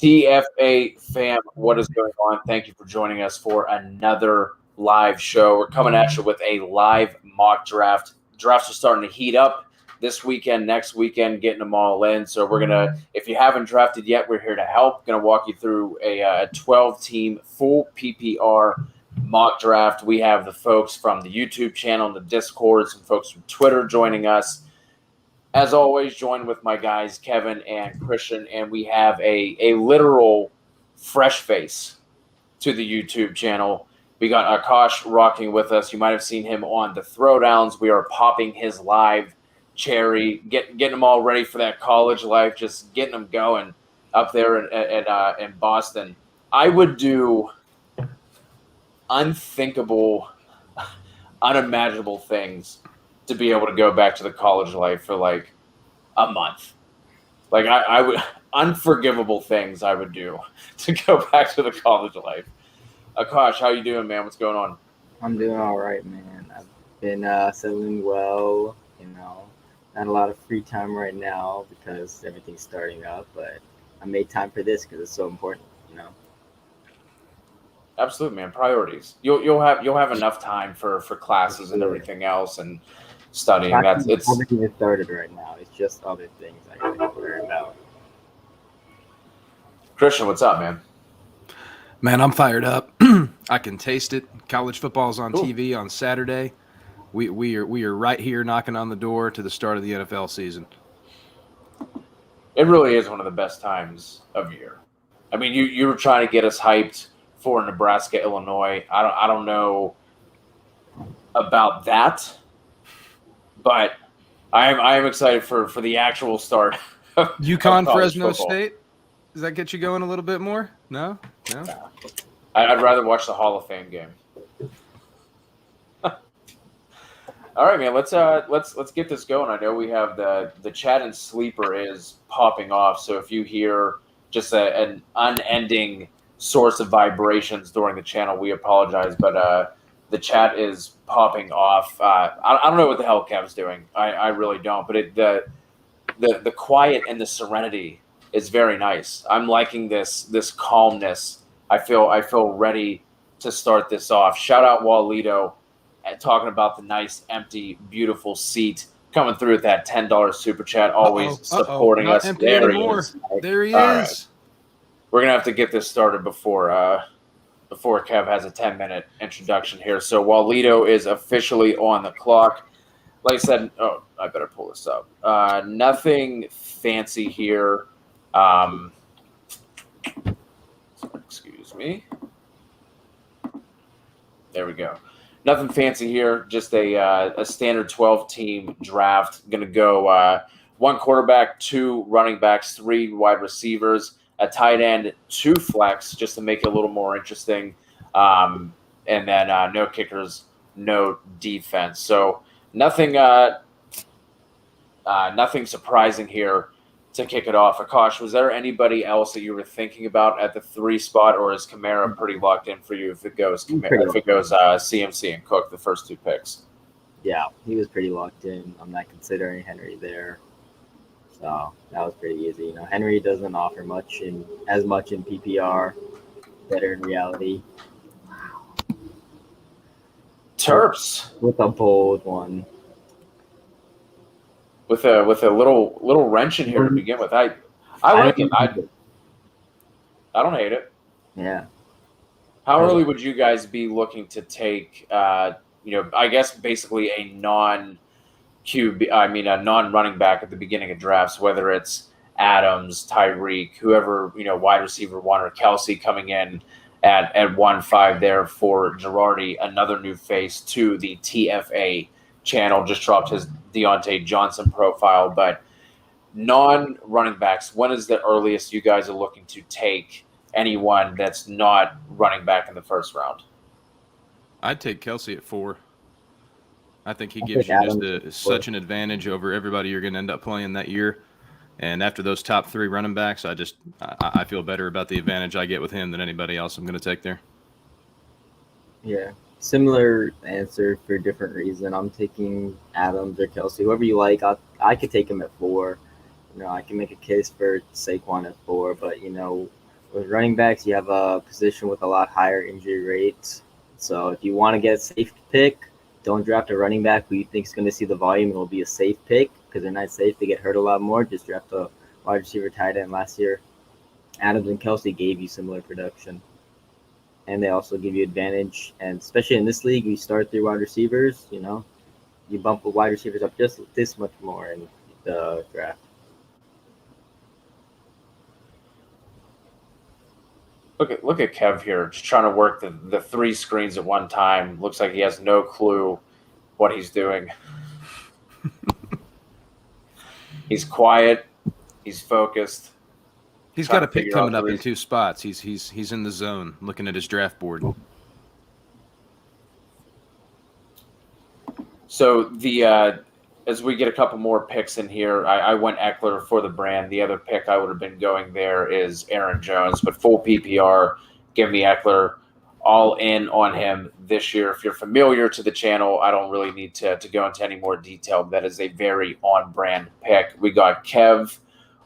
TFA Fam, what is going on? Thank you for joining us for another live show. We're coming at you with a live mock draft. Drafts are starting to heat up this weekend, next weekend, getting them all in. So we're going to, if you haven't drafted yet, we're here to help. Going to walk you through a 12-team full PPR mock draft. We have the folks from the YouTube channel, the Discord, some folks from Twitter joining us. As always, joined with my guys, Kevin and Christian, and we have a literal fresh face to the YouTube channel. We got Akash rocking with us. You might have seen him on the Throwdowns. We are popping his live cherry, getting them all ready for that college life, just getting them going up there in Boston. I would do unthinkable, unimaginable things to be able to go back to the college life for like a month. Like I would, unforgivable things I would do to go back to the college life. Akash, how you doing, man? What's going on? I'm doing all right, man. I've been settling well, not a lot of free time right now because everything's starting up, but I made time for this because it's so important, Absolutely, man. Priorities. You'll have enough time for classes and everything else and studying. It's everything is started right now. It's just other things I gotta worry about. Christian, what's up, man? Man, I'm fired up. I can taste it. College football's on TV on Saturday. We are right here knocking on the door to the start of the NFL season. It really is one of the best times of year. I mean, you were trying to get us hyped for Nebraska, Illinois. I don't know about that, but I am excited for the actual start. UConn, Fresno football. State. Does that get you going a little bit more? No. I'd rather watch the Hall of Fame game. All right, man. Let's get this going. I know we have the chat and sleeper is popping off. So if you hear just an unending source of vibrations during the channel, we apologize. But the chat is popping off. I don't know what the hell Kev's doing. I really don't. But the quiet and the serenity is very nice. I'm liking this calmness. I feel ready to start this off. Shout out Walito at talking about the nice, empty, beautiful seat coming through with that $10 super chat, always supporting us. There he is. There he is. Right. We're gonna have to get this started before Kev has a 10-minute introduction here. So Walito is officially on the clock. Like I said, I better pull this up. Nothing fancy here. Excuse me. There we go. Nothing fancy here. Just a standard 12-team draft. Going to go 1 quarterback, 2 running backs, 3 wide receivers, a tight end, 2 flex, just to make it a little more interesting. And then no kickers, no defense. So nothing surprising here to kick it off. Akash, was there anybody else that you were thinking about at the 3 spot, or is Kamara pretty locked in for you if it goes CMC and Cook, the first 2 picks? Yeah, he was pretty locked in. I'm not considering Henry there. So that was pretty easy. Henry doesn't offer as much in PPR, better in reality. Terps. With a bold one. With a little wrench in here to begin with. I like it. I don't hate it. Yeah. How early would you guys be looking to take? I guess basically a non-running back at the beginning of drafts, whether it's Adams, Tyreek, whoever, wide receiver 1, or Kelsey coming in at 1-5 there for Girardi, another new face to the TFA channel, just dropped his Deontay Johnson profile. But non-running backs, when is the earliest you guys are looking to take anyone that's not running back in the first round? I'd take Kelsey at 4. I think he gives you just such an advantage over everybody you're going to end up playing that year. And after those top 3 running backs, I feel better about the advantage I get with him than anybody else I'm going to take there. Yeah. Similar answer for a different reason. I'm taking Adams or Kelsey, whoever you like. I could take him at 4. I can make a case for Saquon at 4, but with running backs, you have a position with a lot higher injury rates. So if you want to get a safe pick, don't draft a running back who you think is going to see the volume and will be a safe pick because they're not safe. They get hurt a lot more. Just draft a wide receiver tight end. Last year, Adams and Kelsey gave you similar production. And they also give you advantage. And especially in this league, you start 3 wide receivers, you bump the wide receivers up just this much more in the draft. Look at Kev here, just trying to work the 3 screens at one time. Looks like he has no clue what he's doing. He's quiet. He's focused. He's got a pick coming up in 2 spots. He's in the zone, looking at his draft board. So as we get a couple more picks in here, I went Eckler for the brand. The other pick I would have been going there is Aaron Jones, but full PPR, give me Eckler. All in on him this year. If you're familiar to the channel, I don't really need to go into any more detail. That is a very on-brand pick. We got Kev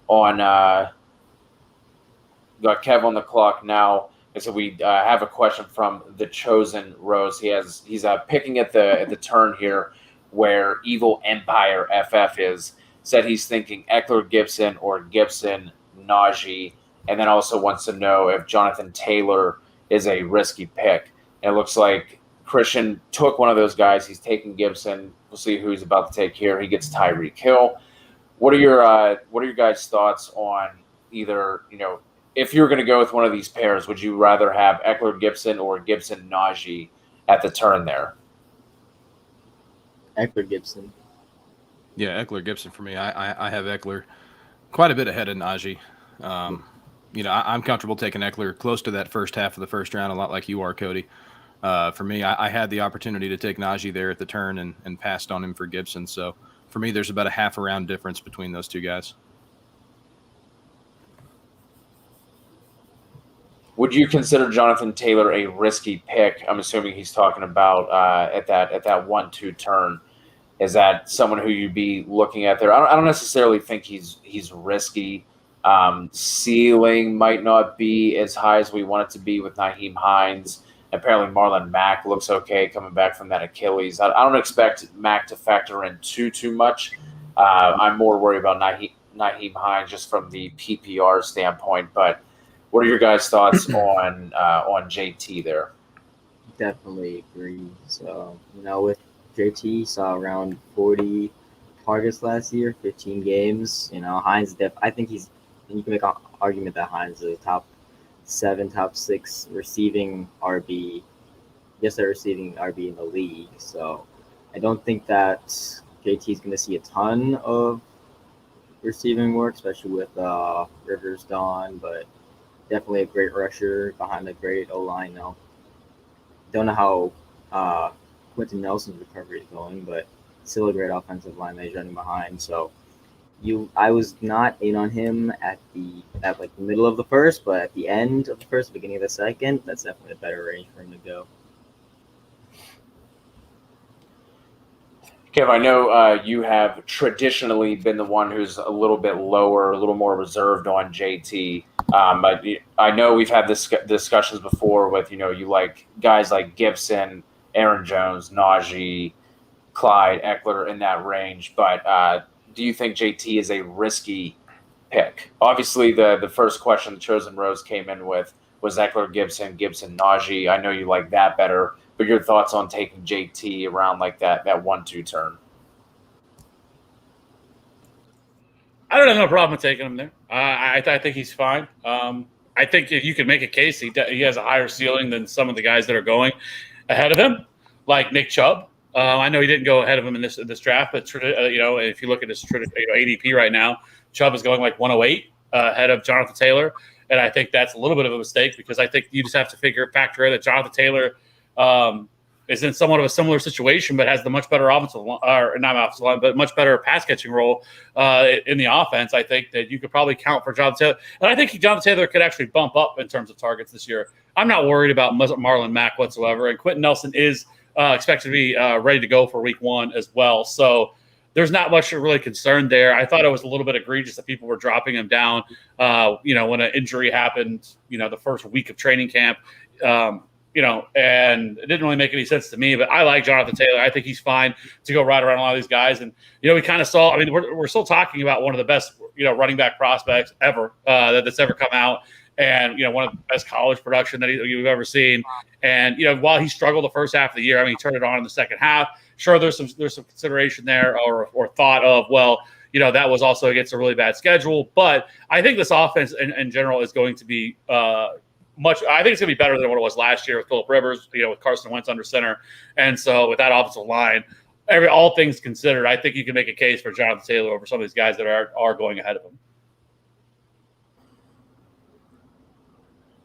on the clock now. And so we have a question from the Chosen Rose. He's picking at the turn here where Evil Empire FF is. Said he's thinking Eckler Gibson or Gibson Najee, and then also wants to know if Jonathan Taylor is a risky pick. And it looks like Christian took one of those guys. He's taking Gibson. We'll see who he's about to take here. He gets Tyreek Hill. What are your guys' thoughts on either, if you're going to go with one of these pairs, would you rather have Eckler Gibson or Gibson Najee at the turn there? Eckler Gibson. Yeah, Eckler Gibson for me. I have Eckler quite a bit ahead of Najee. I'm comfortable taking Eckler close to that first half of the first round, a lot like you are, Cody. For me, I had the opportunity to take Najee there at the turn and passed on him for Gibson. So for me, there's about a half a round difference between those 2 guys. Would you consider Jonathan Taylor a risky pick? I'm assuming he's talking about at that 1-2 turn. Is that someone who you'd be looking at there? I don't necessarily think he's risky. Ceiling might not be as high as we want it to be with Nyheim Hines. Apparently Marlon Mack looks okay coming back from that Achilles. I don't expect Mack to factor in too much. I'm more worried about Nyheim Hines just from the PPR standpoint. But what are your guys' thoughts on JT there? Definitely agree. So, with JT, saw around 40 targets last year, 15 games. Hines, I think you can make an argument that Hines is a top 7, top 6 receiving RB. Yes, they're receiving RB in the league. So I don't think that JT is going to see a ton of receiving work, especially with Rivers gone, but definitely a great rusher behind a great O-line now. Don't know how Quentin Nelson's recovery is going, but still a great offensive line that he's running behind. So I was not in on him at the middle of the first, but at the end of the first, beginning of the second, that's definitely a better range for him to go. Kev, I know you have traditionally been the one who's a little bit lower, a little more reserved on JT. But I know we've had this discussions before with, you like guys like Gibson, Aaron Jones, Najee, Clyde, Eckler in that range. But do you think JT is a risky pick? Obviously, the first question the Chosen Rose came in with was Eckler, Gibson, Najee. I know you like that better. But your thoughts on taking JT around like that 1-2 turn? I don't have no problem with taking him there. I think he's fine. I think if you could make a case, he has a higher ceiling than some of the guys that are going ahead of him, like Nick Chubb. I know he didn't go ahead of him in this draft, but if you look at his ADP right now, Chubb is going like 108 ahead of Jonathan Taylor, and I think that's a little bit of a mistake because I think you just have to factor in that Jonathan Taylor is in somewhat of a similar situation, but has the much better much better pass catching role in the offense. I think that you could probably count for Jonathan Taylor, and I think Jonathan Taylor could actually bump up in terms of targets this year. I'm not worried about Marlon Mack whatsoever, and Quentin Nelson is expected to be ready to go for week 1 as well. So there's not much really concerned there. I thought it was a little bit egregious that people were dropping him down, when an injury happened, the first week of training camp, and it didn't really make any sense to me. But I like Jonathan Taylor. I think he's fine to go right around a lot of these guys. And, we kind of saw – I mean, we're still talking about one of the best, running back prospects ever that's ever come out. And, one of the best college production that you've ever seen. And, while he struggled the first half of the year, I mean, he turned it on in the second half. Sure, there's some consideration there or thought of, well, that was also against a really bad schedule. But I think this offense in general is going to be I think it's going to be better than what it was last year with Phillip Rivers, with Carson Wentz under center. And so with that offensive line, all things considered, I think you can make a case for Jonathan Taylor over some of these guys that are going ahead of him.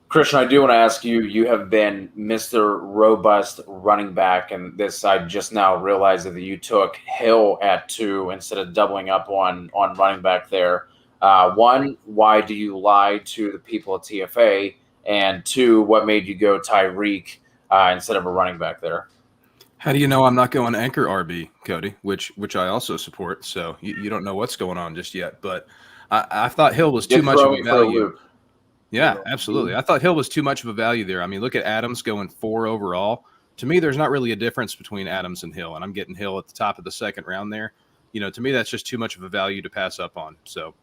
Christian, I do want to ask you, you have been Mr. Robust running back, and this I just now realized that you took Hill at 2 instead of doubling up on running back there. 1, why do you lie to the people at TFA? And 2, what made you go Tyreek instead of a running back there? How do you know I'm not going anchor RB, Cody, which I also support, so you don't know what's going on just yet. But I thought Hill was too much of a value. Yeah, absolutely. I thought Hill was too much of a value there. I mean, look at Adams going 4 overall. To me, there's not really a difference between Adams and Hill, and I'm getting Hill at the top of the second round there. To me, that's just too much of a value to pass up on. So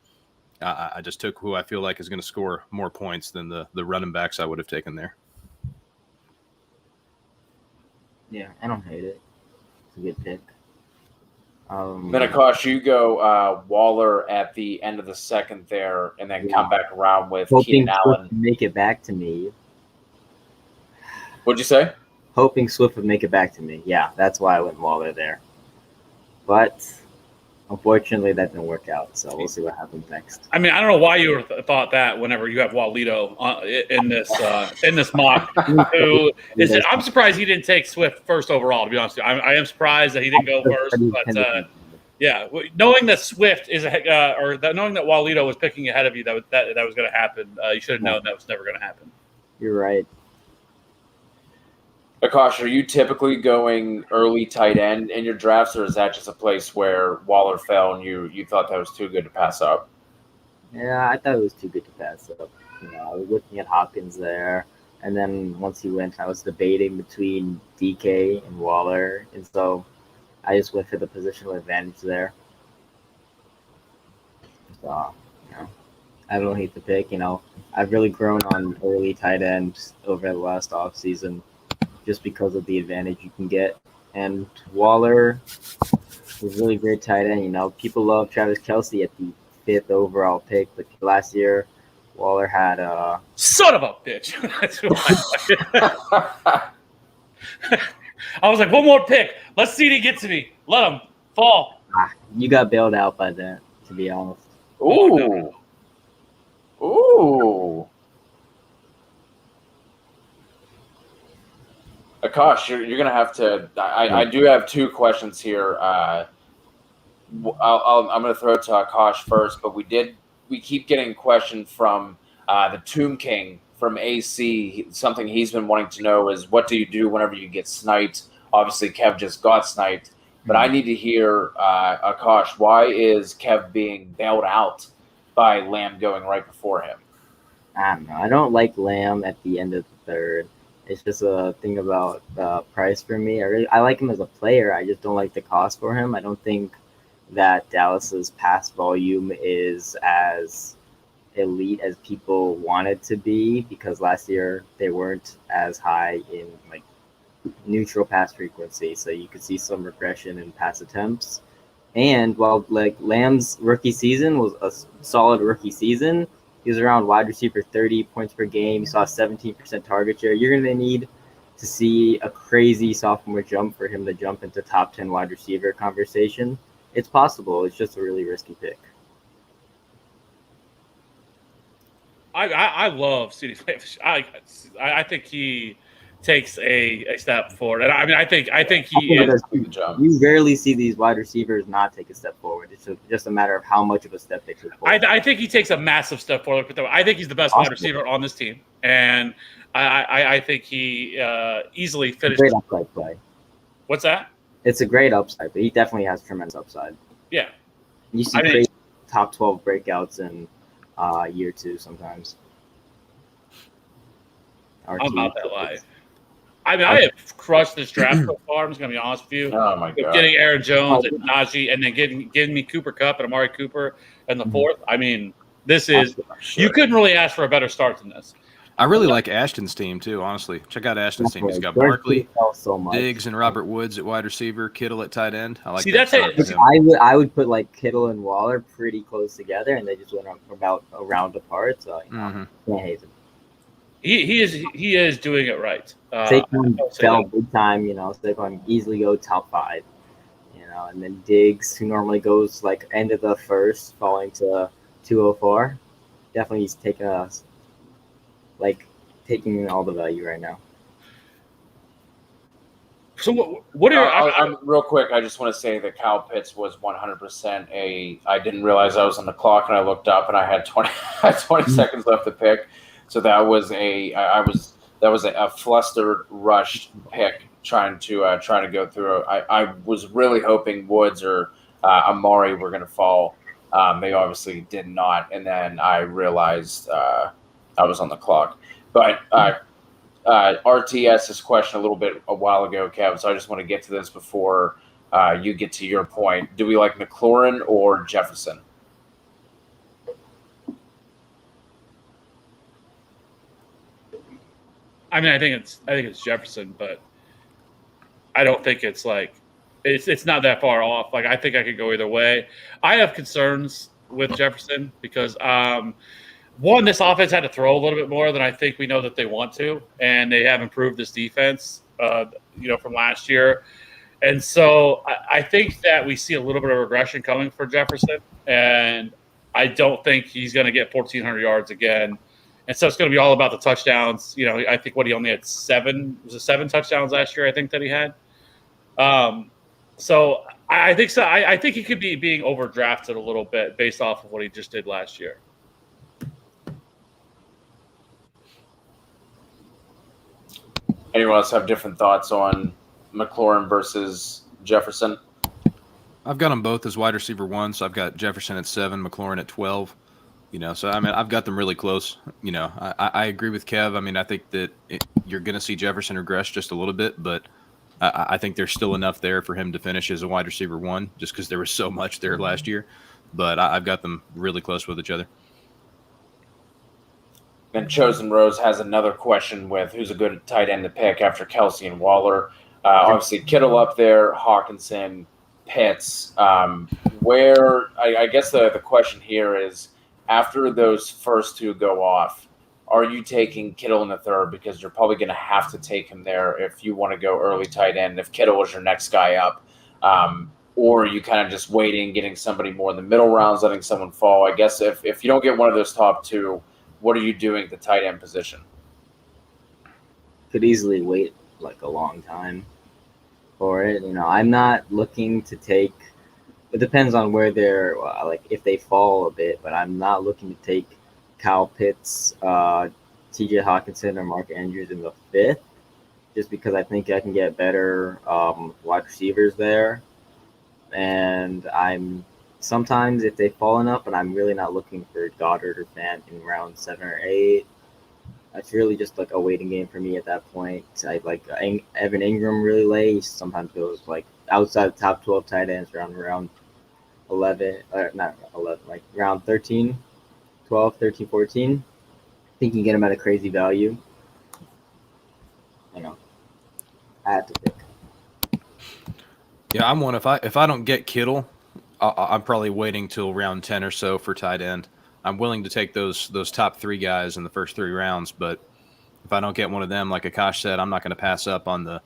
I just took who I feel like is going to score more points than the running backs I would have taken there. Yeah, I don't hate it. It's a good pick. Akash, you go Waller at the end of the second there, and then come back around with Keenan Allen. Swift would make it back to me. What'd you say? Hoping Swift would make it back to me. Yeah, that's why I went Waller there. But unfortunately, that didn't work out. So we'll see what happens next. I mean, I don't know why you thought that whenever you have Walito in this mock. I'm surprised he didn't take Swift first overall. To be honest with you, I am surprised that he didn't go first. But knowing that Swift is knowing that Walito was picking ahead of you, that was going to happen. You should have known that was never going to happen. You're right. Akash, are you typically going early tight end in your drafts, or is that just a place where Waller fell and you thought that was too good to pass up? Yeah, I thought it was too good to pass up. I was looking at Hopkins there, and then once he went, I was debating between DK and Waller, and so I just went for the positional advantage there. So, I don't hate the pick. I've really grown on early tight ends over the last offseason, just because of the advantage you can get. And Waller was really great tight end. People love Travis Kelsey at the 5th overall pick, but last year Waller had son of a bitch. That's who I was like, one more pick. Let's see if he gets to me. Let him fall. You got bailed out by that, to be honest. Ooh. Ooh. Akash, you're going to have to – I do have 2 questions here. I'm going to throw it to Akash first, but we keep getting a question from the Tomb King from AC. Something he's been wanting to know is, what do you do whenever you get sniped? Obviously, Kev just got sniped, but I need to hear, Akash, why is Kev being bailed out by Lamb going right before him? I don't know. I don't like Lamb at the end of the 3rd. It's just a thing about price for me. I like him as a player. I just don't like the cost for him. I don't think that Dallas's pass volume is as elite as people want it to be, because last year they weren't as high in neutral pass frequency. So you could see some regression in pass attempts. And while Lamb's rookie season was a solid rookie season, he was around wide receiver 30 points per game. He saw 17% target share. You're going to need to see a crazy sophomore jump for him to jump into top 10 wide receiver conversation. It's possible. It's just a really risky pick. I love CD Flavish. I think he takes a step forward. And I think he is. You rarely see these wide receivers not take a step forward. It's just a matter of how much of a step they take forward. I think he takes a massive step forward. I think he's the best wide receiver on this team, and I think he easily finished. Great upside play. What's that? It's a great upside, but he definitely has tremendous upside. Yeah. You see crazy top 12 breakouts in year 2 sometimes. I'm about that life. I mean, I have crushed this draft so far. I'm just going to be honest with you. Oh, my God. Getting Aaron Jones and Najee and then getting me Cooper Kupp and Amari Cooper in the 4th. I mean, this is – you couldn't really ask for a better start than this. I really like Ashton's team, too, honestly. Check out Ashton's team. He's got Barkley, Diggs, and Robert Woods at wide receiver, Kittle at tight end. I like that. I would put, like, Kittle and Waller pretty close together, and they just went about a round apart. So, can't hate them. He is doing it right. Saquon fell big time, Saquon easily go top 5, and then Diggs, who normally goes like end of the first, falling to 204. Definitely he's taking all the value right now. So what are real quick? I just want to say that Kyle Pitts was 100% I didn't realize I was on the clock, and I looked up, and I had 20 seconds left to pick. So that was a flustered, rushed pick trying to go through. I was really hoping Woods or Amari were going to fall. They obviously did not, and then I realized I was on the clock. But RT asked this question a while ago, Kev. So I just want to get to this before you get to your point. Do we like McLaurin or Jefferson? I mean, I think it's Jefferson, but I don't think it's like it's not that far off. Like, I think I could go either way. I have concerns with Jefferson because one, this offense had to throw a little bit more than I think we know that they want to, and they have improved this defense, from last year. And so I think that we see a little bit of regression coming for Jefferson, and I don't think he's going to get 1,400 yards again. And so it's going to be all about the touchdowns. I think he only had 7 touchdowns last year, I think, that he had. So I think so. I think he could be being overdrafted a little bit based off of what he just did last year. Anyone else have different thoughts on McLaurin versus Jefferson? I've got them both as wide receiver 1, so I've got Jefferson at 7, McLaurin at 12. So I mean, I've got them really close. I agree with Kev. I mean, I think that you're going to see Jefferson regress just a little bit, but I think there's still enough there for him to finish as a wide receiver 1, just because there was so much there last year. But I've got them really close with each other. And Chosen Rose has another question with who's a good tight end to pick after Kelsey and Waller. Obviously, Kittle up there, Hawkinson, Pitts. Where I guess the question here is, after those first 2 go off, are you taking Kittle in the 3rd? Because you're probably going to have to take him there if you want to go early tight end, if Kittle is your next guy up. Or are you kind of just waiting, getting somebody more in the middle rounds, letting someone fall? I guess if you don't get one of those top 2, what are you doing at the tight end position? Could easily wait like a long time for it. I'm not looking to take – it depends on where they're if they fall a bit, but I'm not looking to take Kyle Pitts, TJ Hawkinson, or Mark Andrews in the 5th, just because I think I can get better wide receivers there. And I'm sometimes if they fall enough, and I'm really not looking for Goddard or Fant in round 7 or 8. It's really just like a waiting game for me at that point. I like Evan Ingram really late. He sometimes goes like outside the top 12 tight ends around 11, not 11, like round 13, 12, 13, 14. I think you can get him at a crazy value. I have to pick. Yeah, I'm one. If I don't get Kittle, I'm probably waiting till round 10 or so for tight end. I'm willing to take those top 3 guys in the first 3 rounds, but if I don't get one of them, like Akash said, I'm not going to pass up on the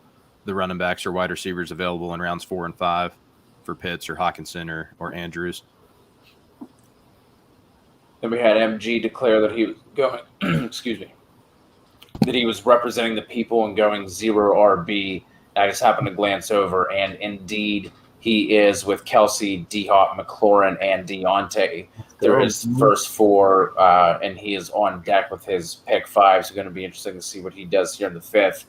running backs or wide receivers available in rounds 4 and 5 for Pitts or Hawkinson or Andrews. Then we had MG declare that he was going, that he was representing the people and going 0 RB. I just happened to glance over, and indeed he is with Kelsey, D-Hop, McLaurin, and Deontay. They're his first 4, and he is on deck with his pick 5. So going to be interesting to see what he does here in the 5th.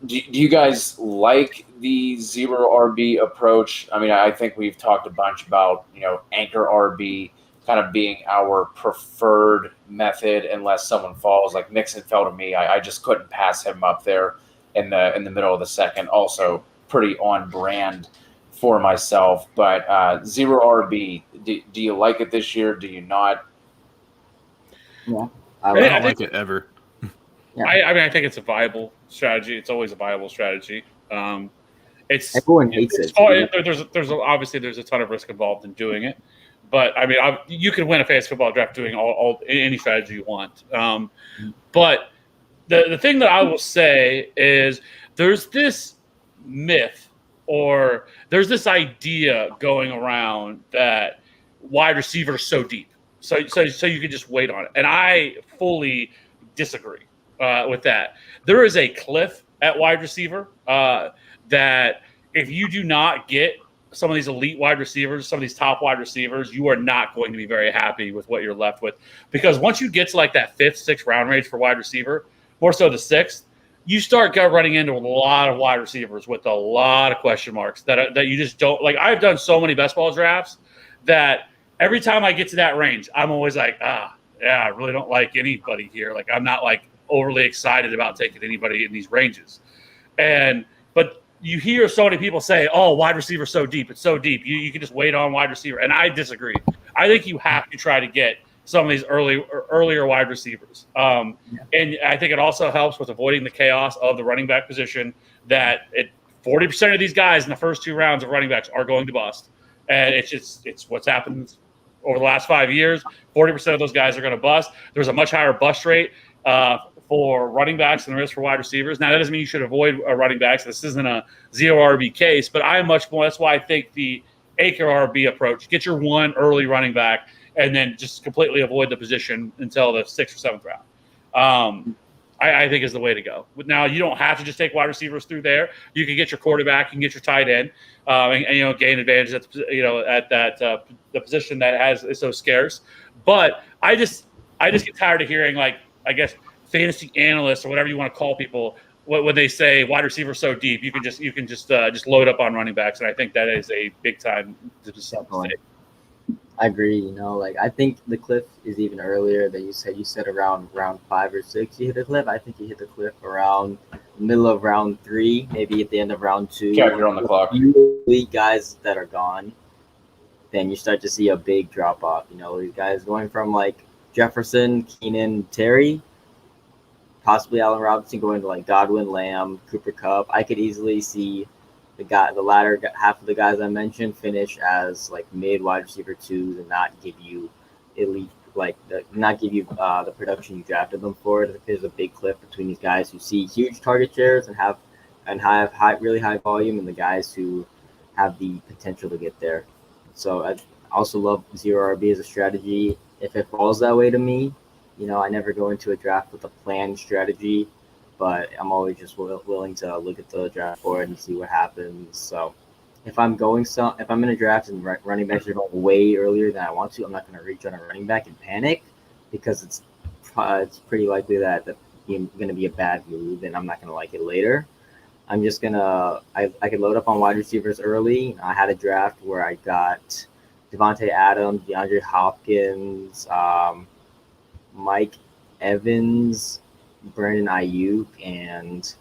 Do you guys like the zero RB approach? I mean, I think we've talked a bunch about, anchor RB kind of being our preferred method unless someone falls. Like Mixon fell to me. I just couldn't pass him up there in the middle of the second. Also pretty on brand for myself. But zero RB, do you like it this year? Do you not? Yeah, I don't like it ever. Yeah. I think it's a viable strategy. It's always a viable strategy. Everyone hates it. There's obviously there's a ton of risk involved in doing it, but I mean you can win a fantasy football draft doing all any strategy you want. But the thing that I will say is there's this myth or there's this idea going around that wide receiver is so deep, so you can just wait on it, and I fully disagree with that. There is a cliff at wide receiver that if you do not get some of these elite wide receivers, some of these top wide receivers, you are not going to be very happy with what you're left with. Because once you get to like that 5th, 6th round range for wide receiver, more so the 6th, you start running into a lot of wide receivers with a lot of question marks that you just don't like. I've done so many best ball drafts that every time I get to that range, I'm always like, yeah, I really don't like anybody here. Like I'm not like overly excited about taking anybody in these ranges. But you hear so many people say, "Oh, wide receiver so deep. It's so deep. You can just wait on wide receiver." And I disagree. I think you have to try to get some of these earlier wide receivers. And I think it also helps with avoiding the chaos of the running back position. That 40% of these guys in the first 2 rounds of running backs are going to bust, and it's what's happened over the last 5 years. 40% of those guys are going to bust. There's a much higher bust rate for running backs than there is for wide receivers. Now, that doesn't mean you should avoid running backs. This isn't a zero RB case, but I am much more. That's why I think the anchor RB approach, get your one early running back and then just completely avoid the position until the 6th or 7th round. I think is the way to go. Now, you don't have to just take wide receivers through there. You can get your quarterback, you can get your tight end, and gain advantage at the position that is so scarce. But I just get tired of hearing, like, I guess, fantasy analysts or whatever you want to call people when they say wide receiver so deep, you can just load up on running backs, and I think that is a big time to mistake. I agree. I think the cliff is even earlier than you said. You said around round 5 or 6 you hit the cliff. I think you hit the cliff around middle of round 3, maybe at the end of round 2. Yeah, you're on the clock. Usually guys that are gone, then you start to see a big drop off. These guys going from like Jefferson, Keenan, Terry, possibly Allen Robinson, going to like Godwin, Lamb, Cooper Kupp. I could easily see the latter half of the guys I mentioned finish as like mid wide receiver 2s and not give you elite, not give you the production you drafted them for. There's a big cliff between these guys who see huge target shares and have really high volume, and the guys who have the potential to get there. So I also love zero RB as a strategy. If it falls that way to me, I never go into a draft with a planned strategy, but I'm always just willing to look at the draft board and see what happens. So if I'm in a draft and running backs are going way earlier than I want to, I'm not going to reach on a running back and panic, because it's pretty likely that that's going to be a bad move and I'm not going to like it later. I'm just going to – I could load up on wide receivers early. I had a draft where I got Devontae Adams, DeAndre Hopkins, Mike Evans, Brandon Ayuk, and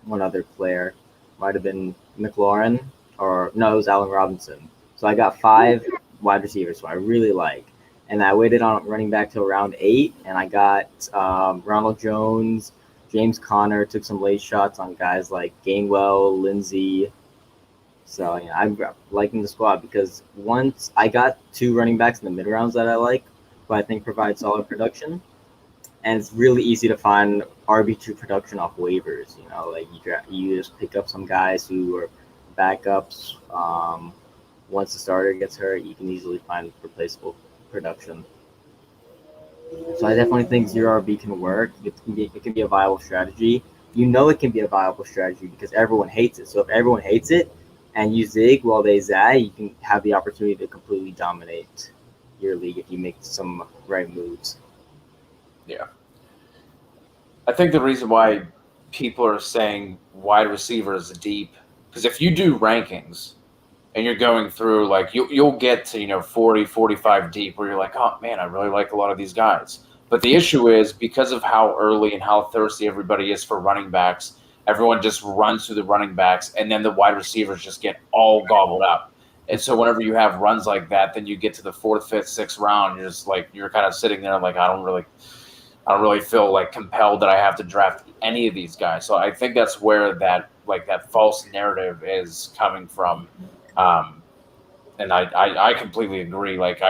one other player. Might have been McLaurin, or no, it was Allen Robinson. So I got 5 wide receivers, so I really like. And I waited on running back till round 8, and I got Ronald Jones, James Conner, took some late shots on guys like Gainwell, Lindsey. So I'm liking the squad because once I got 2 running backs in the mid rounds that I like, who I think provide solid production. And it's really easy to find RB2 production off waivers. You just pick up some guys who are backups. Once the starter gets hurt, you can easily find replaceable production. So I definitely think zero RB can work. It can be a viable strategy. It can be a viable strategy because everyone hates it. So if everyone hates it and you zig while they zag, you can have the opportunity to completely dominate your league if you make some right moves. Yeah. I think the reason why people are saying wide receivers deep, because if you do rankings and you're going through, like, you'll get to 40, 45 deep where you're like, oh man, I really like a lot of these guys. But the issue is, because of how early and how thirsty everybody is for running backs, everyone just runs through the running backs, and then the wide receivers just get all gobbled up. And so whenever you have runs like that, then you get to the 4th, 5th, 6th round, you're just like, you're kind of sitting there like, I don't really feel like compelled that I have to draft any of these guys. So I think that's where that false narrative is coming from. And I completely agree. Like,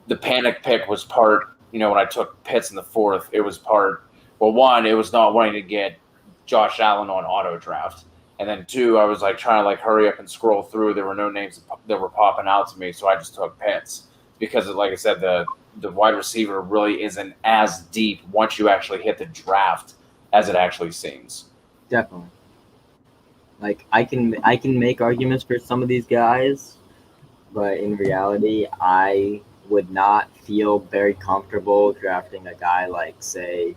the panic pick was part, when I took Pitts in the 4th, it was part, well, one, it was not wanting to get Josh Allen on auto draft. And then 2, I was like trying to like hurry up and scroll through. There were no names that were popping out to me. So I just took Pitts because, like I said, the wide receiver really isn't as deep once you actually hit the draft as it actually seems. Definitely. Like, I can make arguments for some of these guys, but in reality, I would not feel very comfortable drafting a guy like, say,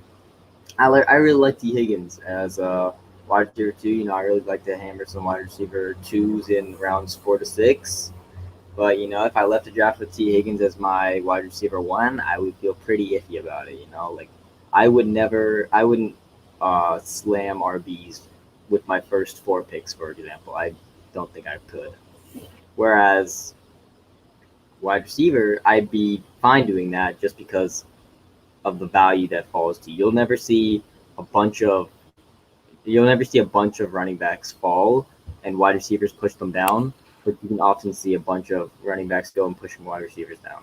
I really like T. Higgins as a wide receiver 2. I really like to hammer some wide receiver 2s in rounds 4 to 6. But, if I left the draft with T. Higgins as my wide receiver 1, I would feel pretty iffy about it, Like, I wouldn't slam RBs with my first 4 picks, for example. I don't think I could. Whereas wide receiver, I'd be fine doing that just because of the value that falls to you. You'll never see a bunch of running backs fall and wide receivers push them down, but you can often see a bunch of running backs go and pushing wide receivers down.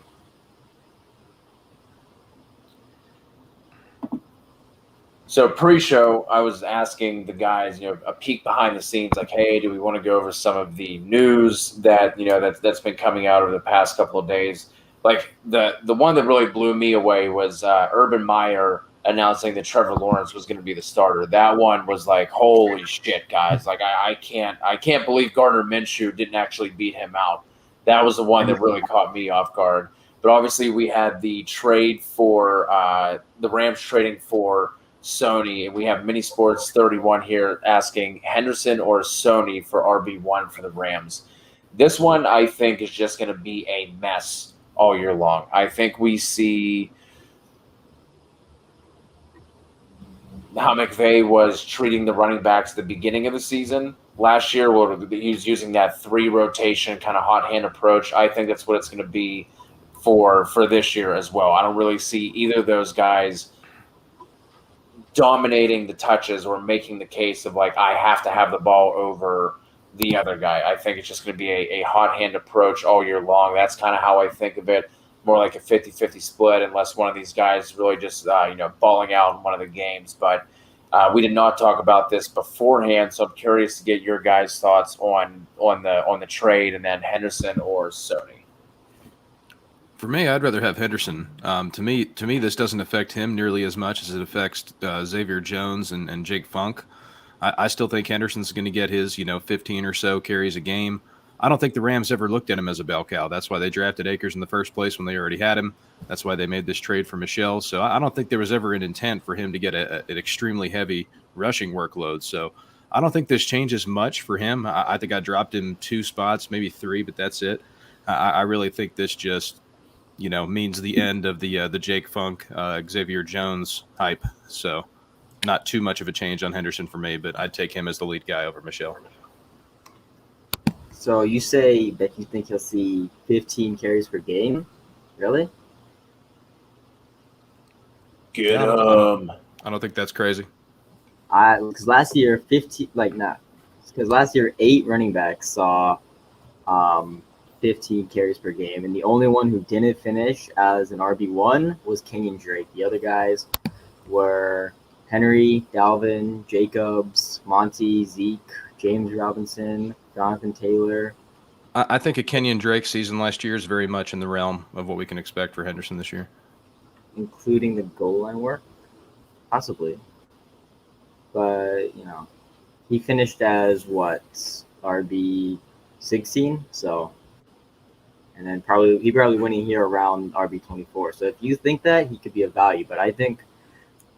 So pre-show, I was asking the guys, a peek behind the scenes, like, hey, do we want to go over some of the news that, that's been coming out over the past couple of days? Like, the one that really blew me away was Urban Meyer announcing that Trevor Lawrence was going to be the starter. That one was like, holy shit, guys! Like, I can't believe Gardner Minshew didn't actually beat him out. That was the one that really caught me off guard. But obviously, we had the trade for the Rams trading for Sony, and we have Mini Sports 31 here asking Henderson or Sony for RB1 for the Rams. This one, I think, is just going to be a mess all year long. I think we see how McVay was treating the running backs at the beginning of the season last year, where he was using that 3 rotation kind of hot hand approach. I think that's what it's going to be for this year as well. I don't really see either of those guys dominating the touches or making the case of like, I have to have the ball over the other guy. I think it's just going to be a hot hand approach all year long. That's kind of how I think of it, more like a 50-50 split, unless one of these guys really just balling out in one of the games. But we did not talk about this beforehand, so I'm curious to get your guys' thoughts on the trade, and then Henderson or Sony. For me, I'd rather have Henderson. To me, this doesn't affect him nearly as much as it affects Xavier Jones and Jake Funk. I still think Henderson's going to get his 15 or so carries a game. I don't think the Rams ever looked at him as a bell cow. That's why they drafted Akers in the first place when they already had him. That's why they made this trade for Michel. So I don't think there was ever an intent for him to get an extremely heavy rushing workload. So I don't think this changes much for him. I think I dropped him 2 spots, maybe 3, but that's it. I really think this just means the end of the Jake Funk, Xavier Jones hype. So not too much of a change on Henderson for me, but I'd take him as the lead guy over Michel. So you say that you think he'll see 15 carries per game? Really? Get I don't think that's crazy. Because last year, 8 running backs saw 15 carries per game, and the only one who didn't finish as an RB1 was Kenyon Drake. The other guys were Henry, Dalvin, Jacobs, Monty, Zeke, James Robinson, Jonathan Taylor. I think a Kenyon Drake season last year is very much in the realm of what we can expect for Henderson this year. Including the goal line work? Possibly. But, he finished as RB 16, so, and then he probably went in here around RB 24. So if you think that, he could be a value, but I think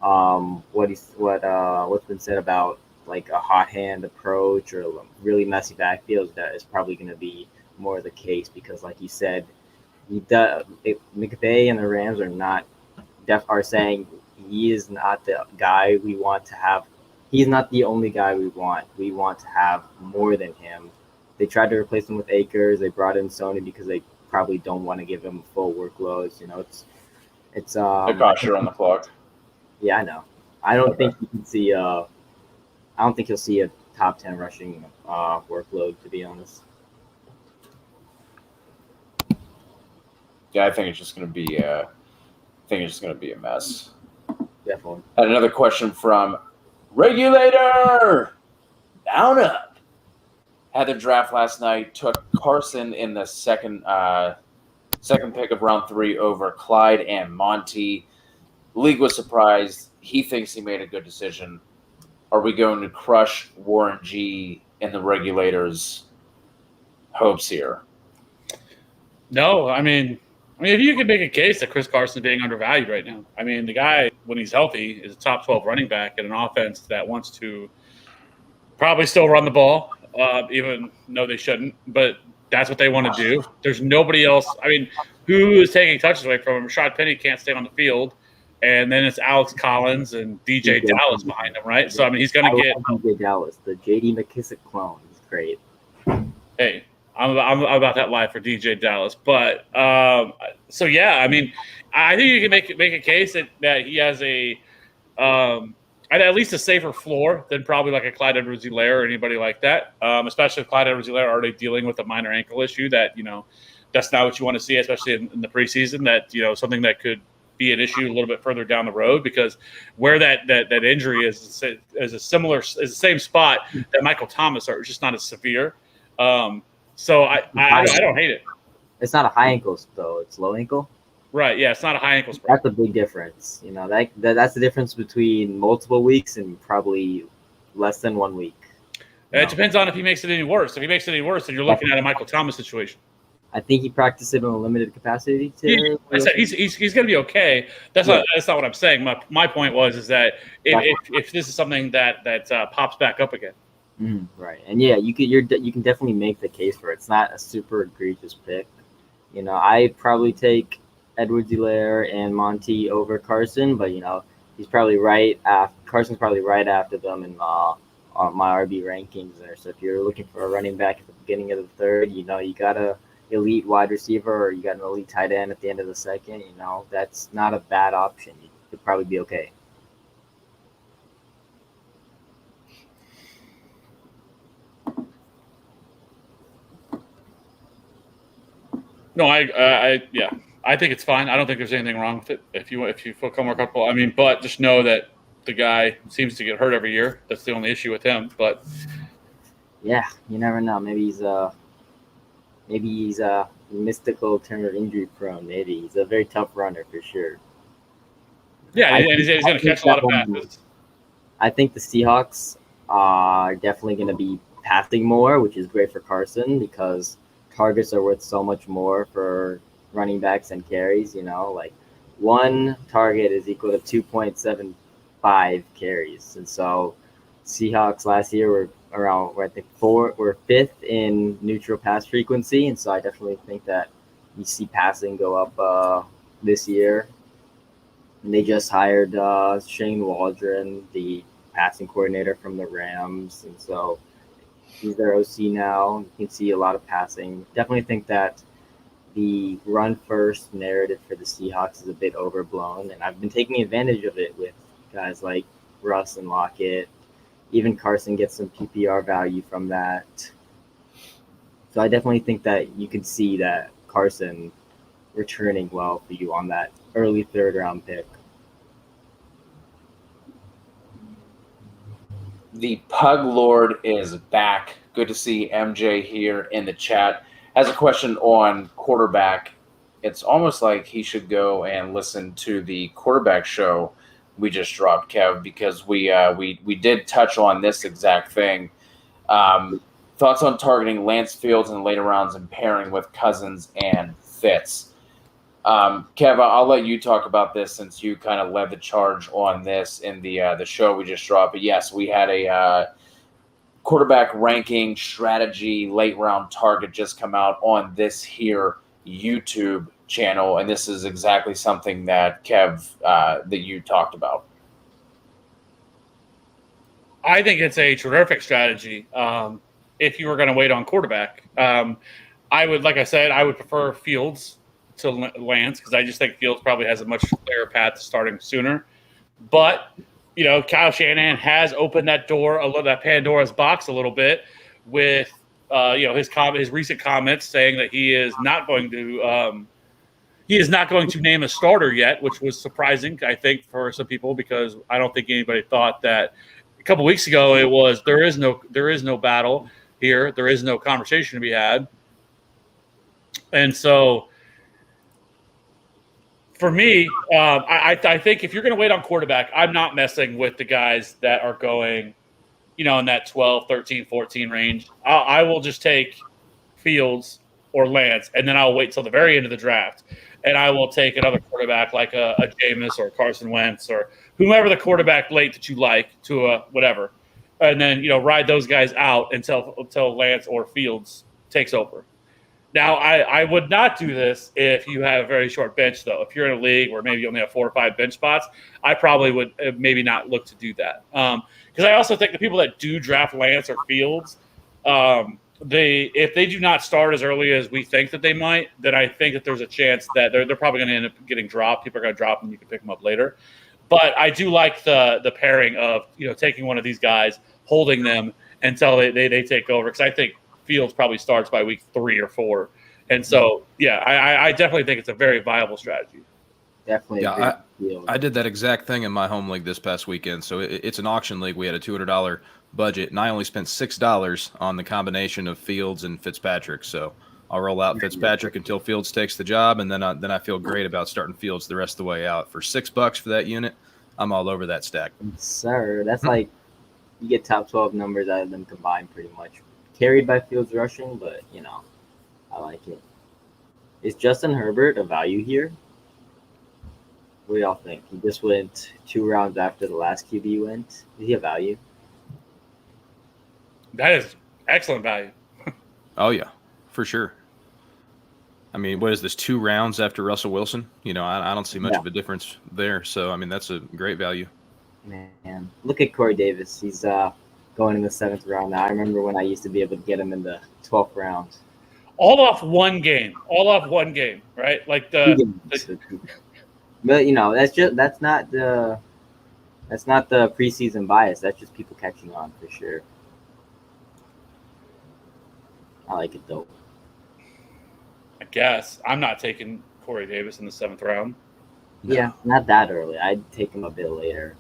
what's been said about like a hot hand approach or really messy backfields, that is probably going to be more the case because, like you said, McVay and the Rams are saying he is not the guy we want to have. He's not the only guy we want. We want to have more than him. They tried to replace him with Akers. They brought in Sony because they probably don't want to give him full workloads. It's The cost you're on the clock. Yeah, I know. I don't think you can see. I don't think you'll see a top 10 rushing workload, to be honest. Yeah, I think it's just going to be. I think it's just going to be a mess. Definitely. And another question from Regulator. Down up. Had the draft last night. Took Carson in the second pick of round 3 over Clyde and Monty. League was surprised. He thinks he made a good decision. Are we going to crush Warren G and the Regulators' hopes here? No, I mean, if you could make a case that Chris Carson being undervalued right now. I mean, the guy, when he's healthy, is a top 12 running back in an offense that wants to probably still run the ball, even though they shouldn't. But that's what they want to do. There's nobody else. I mean, who is taking touches away from him? Rashad Penny can't stay on the field. And then it's Alex Collins and DJ Dallas behind him, right? So, I mean, he's going to get – DJ Dallas, the J.D. McKissick clone. He's great. Hey, I'm about that life for DJ Dallas. But, so, yeah, I mean, I think you can make a case that he has at least a safer floor than probably like a Clyde Edwards-Helaire or anybody like that, especially if Clyde Edwards-Helaire already dealing with a minor ankle issue that, that's not what you want to see, especially in the preseason, that, something that could – be an issue a little bit further down the road, because where that injury is the same spot that Michael Thomas are, just not as severe. So I don't hate it. It's not a high ankle though; it's low ankle. Right? Yeah, it's not a high ankle sprain. That's a big difference. That's the difference between multiple weeks and probably less than 1 week. It depends on if he makes it any worse. If he makes it any worse, then you're looking at a Michael Thomas situation. I think he practiced it in a limited capacity too. I said he's going to be okay. That's not what I'm saying. My point is that if this is something that pops back up again, right? And yeah, you can definitely make the case for it. It's not a super egregious pick. I probably take Edwards-Helaire and Monty over Carson, but he's probably right after Carson's probably right after them in my RB rankings there. So if you're looking for a running back at the beginning of the third, you got a elite wide receiver or you got an elite tight end at the end of the second, that's not a bad option. You could probably be okay. No, I think it's fine. I don't think there's anything wrong with it. If you feel more comfortable, I mean, but just know that the guy seems to get hurt every year. That's the only issue with him. But yeah, you never know. Maybe he's a mystical term of injury prone. Maybe he's a very tough runner for sure. Yeah, and he's going to catch a lot of passes. I think the Seahawks are definitely going to be passing more, which is great for Carson because targets are worth so much more for running backs and carries. Like one target is equal to 2.75 carries, and so Seahawks last year were we're fifth in neutral pass frequency, and so I definitely think that you see passing go up this year. And they just hired Shane Waldron, the passing coordinator from the Rams, and so he's their OC now. You can see a lot of passing. Definitely think that the run-first narrative for the Seahawks is a bit overblown, and I've been taking advantage of it with guys like Russ and Lockett. Even Carson gets some PPR value from that. So I definitely think that you can see that Carson returning well for you on that early third-round pick. The Pug Lord is back. Good to see MJ here in the chat. Has a question on quarterback. It's almost like he should go and listen to the quarterback show we just dropped, Kev, because we did touch on this exact thing. Thoughts on targeting Lance Fields in the later rounds and pairing with Cousins and Fitz. Kev, I'll let you talk about this since you kind of led the charge on this in the show we just dropped. But yes, we had a quarterback ranking strategy late round target just come out on this here YouTube channel, and this is exactly something that Kev that you talked about. I think it's a terrific strategy. If you were going to wait on quarterback, I would, like I said, I would prefer Fields to Lance because I just think Fields probably has a much clearer path to starting sooner. But Kyle Shanahan has opened that door a little, that Pandora's box a little bit with his recent comments saying that he is not going to name a starter yet, which was surprising, I think, for some people because I don't think anybody thought that. A couple weeks ago, it was there is no battle here, there is no conversation to be had, and so for me, I think if you're going to wait on quarterback, I'm not messing with the guys that are going, in that 12, 13, 14 range. I will just take Fields or Lance, and then I'll wait till the very end of the draft, and I will take another quarterback like a Jameis or Carson Wentz or whomever the quarterback late that you like to whatever, and then ride those guys out until Lance or Fields takes over. Now, I would not do this if you have a very short bench, though. If you're in a league where maybe you only have 4 or 5 bench spots, I probably would maybe not look to do that. Because I also think the people that do draft Lance or Fields, if they do not start as early as we think that they might, then I think that there's a chance that they're probably going to end up getting dropped. People are going to drop them. You can pick them up later. But I do like the pairing of taking one of these guys, holding them until they take over, because I think Fields probably starts by week 3 or 4, and so I definitely think it's a very viable strategy. Definitely. Yeah, I did that exact thing in my home league this past weekend. So it's an auction league. We had a $200 budget, and I only spent $6 on the combination of Fields and Fitzpatrick. So I'll roll out Fitzpatrick until Fields takes the job, and then I feel great about starting Fields the rest of the way out. For $6 for that unit, I'm all over that stack. Sir, that's like you get top 12 numbers out of them combined pretty much. Carried by Fields rushing, but I like it. Is Justin Herbert a value here? What do y'all think? He just went 2 rounds after the last QB went. Is he a value? That is excellent value. Oh yeah, for sure. I mean, what is this, 2 rounds after Russell Wilson? I don't see much of a difference there. So, I mean, that's a great value. Man, look at Corey Davis. He's going in the 7th round now. I remember when I used to be able to get him in the 12th round. All off one game, right? Like but that's not the preseason bias. That's just people catching on for sure. I like it though. I guess I'm not taking Corey Davis in the 7th round. No. Yeah, not that early. I'd take him a bit later.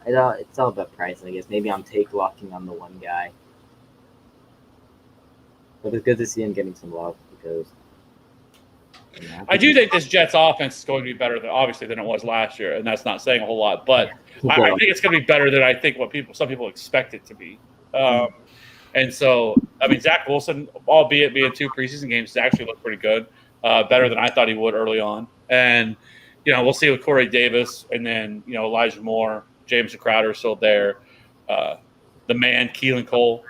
It's all about price, I guess. Maybe I'm locking on the one guy. But it's good to see him getting some love because I do think this Jets offense is going to be better than it was last year, and that's not saying a whole lot. But I think it's going to be better than I think some people expect it to be. And so, I mean, Zach Wilson, albeit being 2 preseason games, actually looked pretty good, better than I thought he would early on. And we'll see with Corey Davis, and then Elijah Moore, James Crowder is still there. The man Keelan Cole,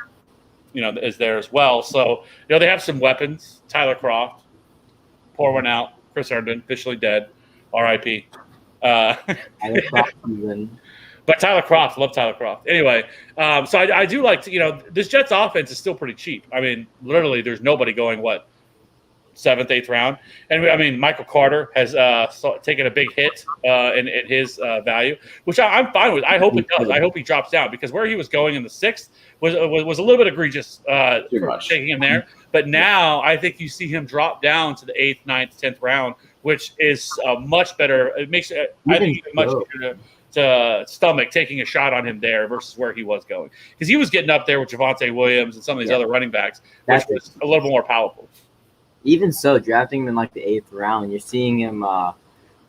is there as well. So they have some weapons. Tyler Kroft, pour one out. Chris Herndon, officially dead. R.I.P. But Tyler Kroft, love Tyler Kroft. Anyway, so I do like to, this Jets offense is still pretty cheap. I mean, literally, there's nobody going 7th, 8th round. And I mean, Michael Carter has taken a big hit in his value, which I'm fine with. I hope it does. I hope he drops down because where he was going in the 6th was a little bit egregious for taking him there. But now I think you see him drop down to the 8th, 9th, 10th round, which is much better. It makes it, I think, even much better to stomach taking a shot on him there versus where he was going. Because he was getting up there with Javonte Williams and some of these other running backs, which was a little bit more palatable. Even so, drafting him in the 8th round, you're seeing him.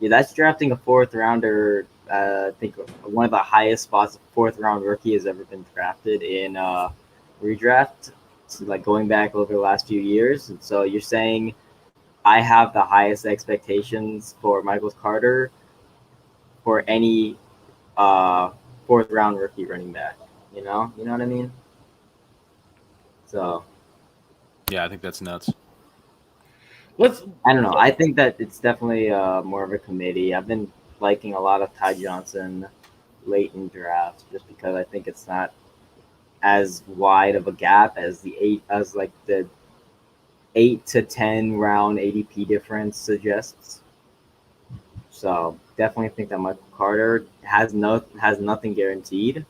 That's drafting a 4th rounder. I think one of the highest spots 4th round rookie has ever been drafted in redraft. So, going back over the last few years, and so you're saying I have the highest expectations for Michael Carter for any fourth round rookie running back. You know what I mean? So Yeah, I think that's nuts. I don't know. I think that it's definitely more of a committee. I've been liking a lot of Ty Johnson late in drafts just because I think it's not as wide of a gap as the 8 to 10 round ADP difference suggests. So definitely think that Michael Carter has nothing guaranteed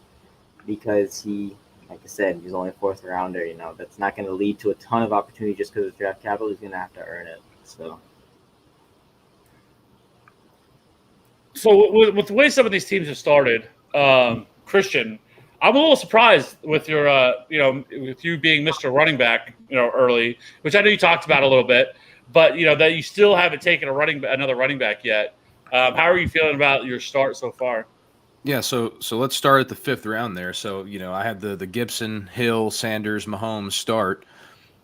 because he, like I said, he's only a fourth rounder. You know, that's not going to lead to a ton of opportunity just because of draft capital. He's going to have to earn it. So with the way some of these teams have started, Christian, I'm a little surprised with your, with you being Mr. Running Back, early, which I know you talked about a little bit, but that you still haven't taken another running back yet. How are you feeling about your start so far? Yeah, so let's start at the 5th round there. So I had the Gibson, Hill, Sanders, Mahomes start,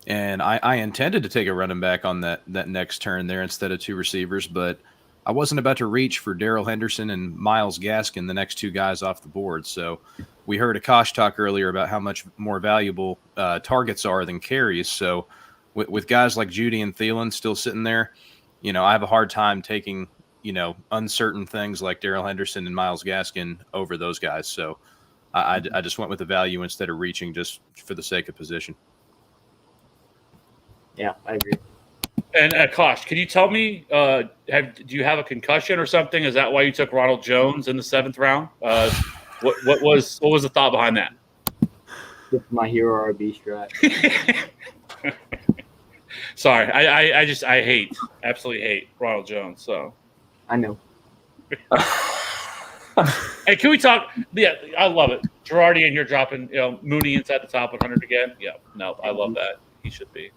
and I intended to take a running back on that next turn there instead of 2 receivers, but I wasn't about to reach for Darrell Henderson and Myles Gaskin, the next 2 guys off the board. So we heard Akash talk earlier about how much more valuable targets are than carries. So with guys like Judy and Thielen still sitting there, I have a hard time taking uncertain things like Darrell Henderson and Myles Gaskin over those guys. So I just went with the value instead of reaching just for the sake of position. Yeah, I agree. And Kosh, can you tell me, do you have a concussion or something? Is that why you took Ronald Jones in the 7th round? What was the thought behind that? It's my hero RB strat. Sorry, I absolutely hate Ronald Jones. So I know. Hey, can we talk? Yeah, I love it. Girardi, and you're dropping Mooney inside the top 100 again. Yeah, no, I love that. He should be.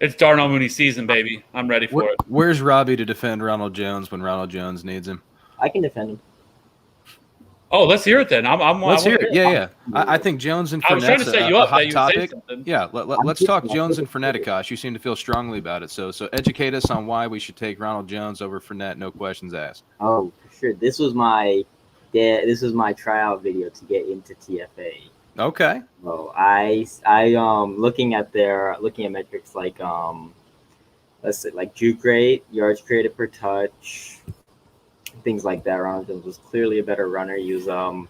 It's Darnell Mooney season, baby. I'm ready for it. Where's Robbie to defend Ronald Jones when Ronald Jones needs him? I can defend him. Oh, let's hear it then. Let's hear it. Yeah. I think Jones and Fournette's I was trying to set you up hot that you would say topic. something. Yeah, let's talk Jones and Fournette, Akash. You seem to feel strongly about it. So educate us on why we should take Ronald Jones over Fournette. No questions asked. Oh, for sure. This was my tryout video to get into TFA. Okay. So I looking at metrics like let's say like juke rate, yards created per touch, things like that. Ronald Jones was clearly a better runner. He was I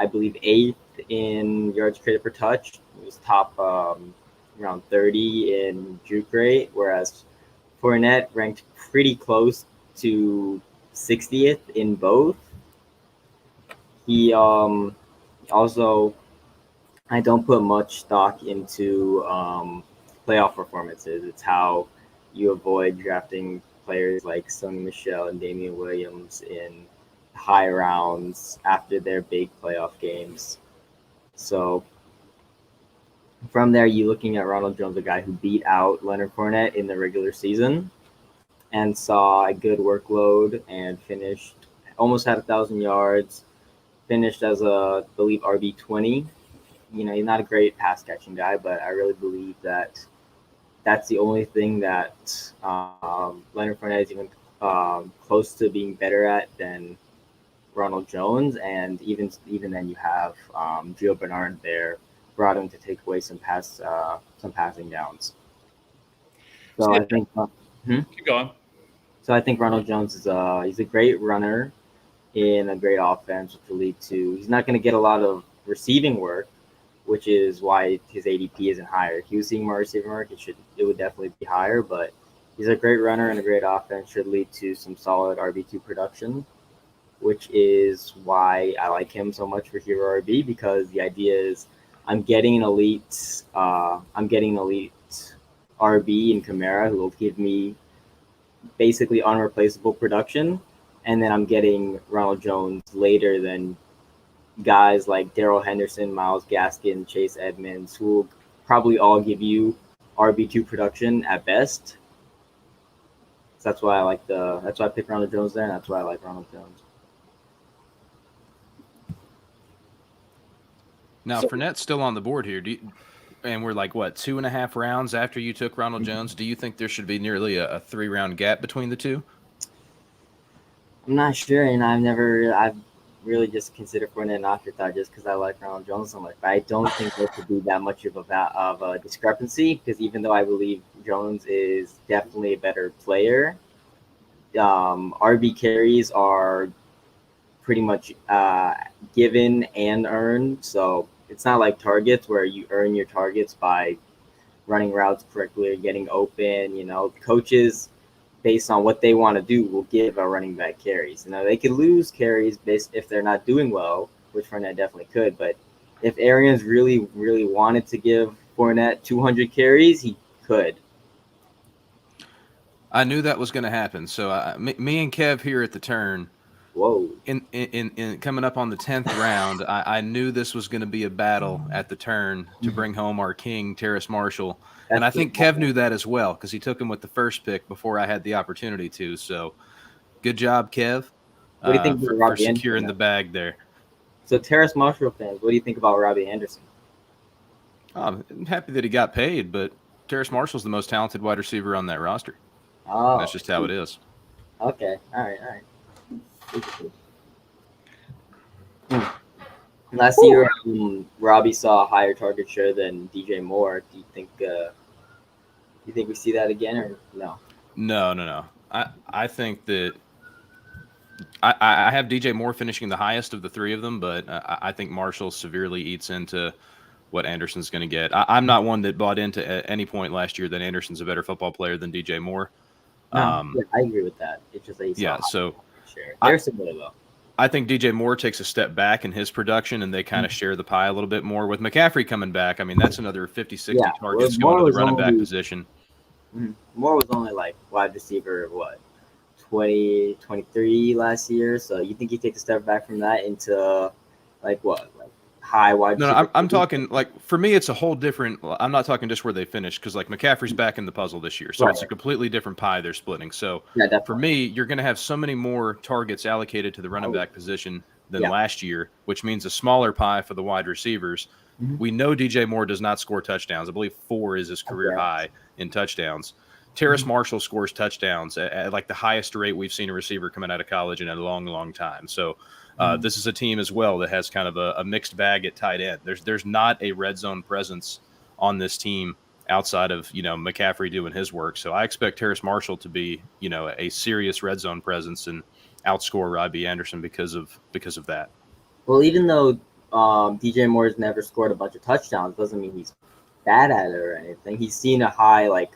believe 8th in yards created per touch. He was top around 30 in juke rate, whereas Fournette ranked pretty close to 60th in both. He also, I don't put much stock into playoff performances. It's how you avoid drafting players like Sony Michel and Damian Williams in high rounds after their big playoff games. So from there, you're looking at Ronald Jones, a guy who beat out Leonard Fournette in the regular season and saw a good workload and almost had 1,000 yards, finished as I believe RB20. He's not a great pass catching guy, but I really believe that that's the only thing that Leonard Fournette is even close to being better at than Ronald Jones. And even then, you have Gio Bernard there, brought him to take away some passing downs. So I think keep going. So I think Ronald Jones is he's a great runner in a great offense, which will lead to he's not going to get a lot of receiving work, which is why his ADP isn't higher. If he was seeing more receiving work, it would definitely be higher. But he's a great runner and a great offense, should lead to some solid RB2 production, which is why I like him so much for hero RB, because the idea is I'm getting an elite RB in Kamara who will give me basically unreplaceable production, and then I'm getting Ronald Jones later than guys like Darrell Henderson, Myles Gaskin, Chase Edmonds, who will probably all give you RB2 production at best. So that's why I picked Ronald Jones there, and that's why I like Ronald Jones. Now, Fournette's still on the board here. and we're like, what, 2.5 rounds after you took Ronald Jones? Do you think there should be nearly a 3-round gap between the two? I'm not sure, and I've really just considered Fournette an afterthought just because I like Ronald Jones so much. But I don't think there could be that much of a discrepancy, because even though I believe Jones is definitely a better player, RB carries are pretty much given and earned. So it's not like targets where you earn your targets by running routes correctly or getting open. Coaches, based on what they want to do, will give a running back carries. They could lose carries based if they're not doing well, which Fournette definitely could. But if Arians really, really wanted to give Fournette 200 carries, he could. I knew that was going to happen. So me and Kev here at the turn. Whoa. In coming up on the 10th round, I knew this was going to be a battle at the turn to bring home our king, Terrace Marshall. And I think Kev knew that as well because he took him with the first pick before I had the opportunity to. So good job, Kev, What do you think about for securing the bag there. So Terrace Marshall fans, what do you think about Robbie Anderson? I'm happy that he got paid, but Terrace Marshall's the most talented wide receiver on that roster. Oh, that's just how it is. Okay. All right. Last year, Robbie saw a higher target share than DJ Moore. Do you think we see that again, or no? No. I think that I have DJ Moore finishing the highest of the three of them, but I think Marshall severely eats into what Anderson's going to get. I'm not one that bought into at any point last year that Anderson's a better football player than DJ Moore. I agree with that. It's just they're similar though. I think DJ Moore takes a step back in his production, and they kind of share the pie a little bit more. With McCaffrey coming back, I mean, that's another 50, 60 targets going to the running back position. Moore was only like wide receiver, 20, 23 last year. So you think he takes a step back from that into like high wide receiver? No, I'm talking like for me, it's a whole different. I'm not talking just where they finished because like McCaffrey's back in the puzzle this year, so it's a completely different pie they're splitting. So for me, you're going to have so many more targets allocated to the running back position than last year, which means a smaller pie for the wide receivers. We know DJ Moore does not score touchdowns. I believe 4 is his career high in touchdowns. Terrace Marshall scores touchdowns at like the highest rate we've seen a receiver coming out of college in a long, long time. So this is a team as well that has kind of a mixed bag at tight end. There's not a red zone presence on this team outside of McCaffrey doing his work. So I expect Terrace Marshall to be a serious red zone presence and outscore Robbie Anderson because of that. Well, even though DJ Moore's never scored a bunch of touchdowns, doesn't mean he's bad at it or anything. He's seen a high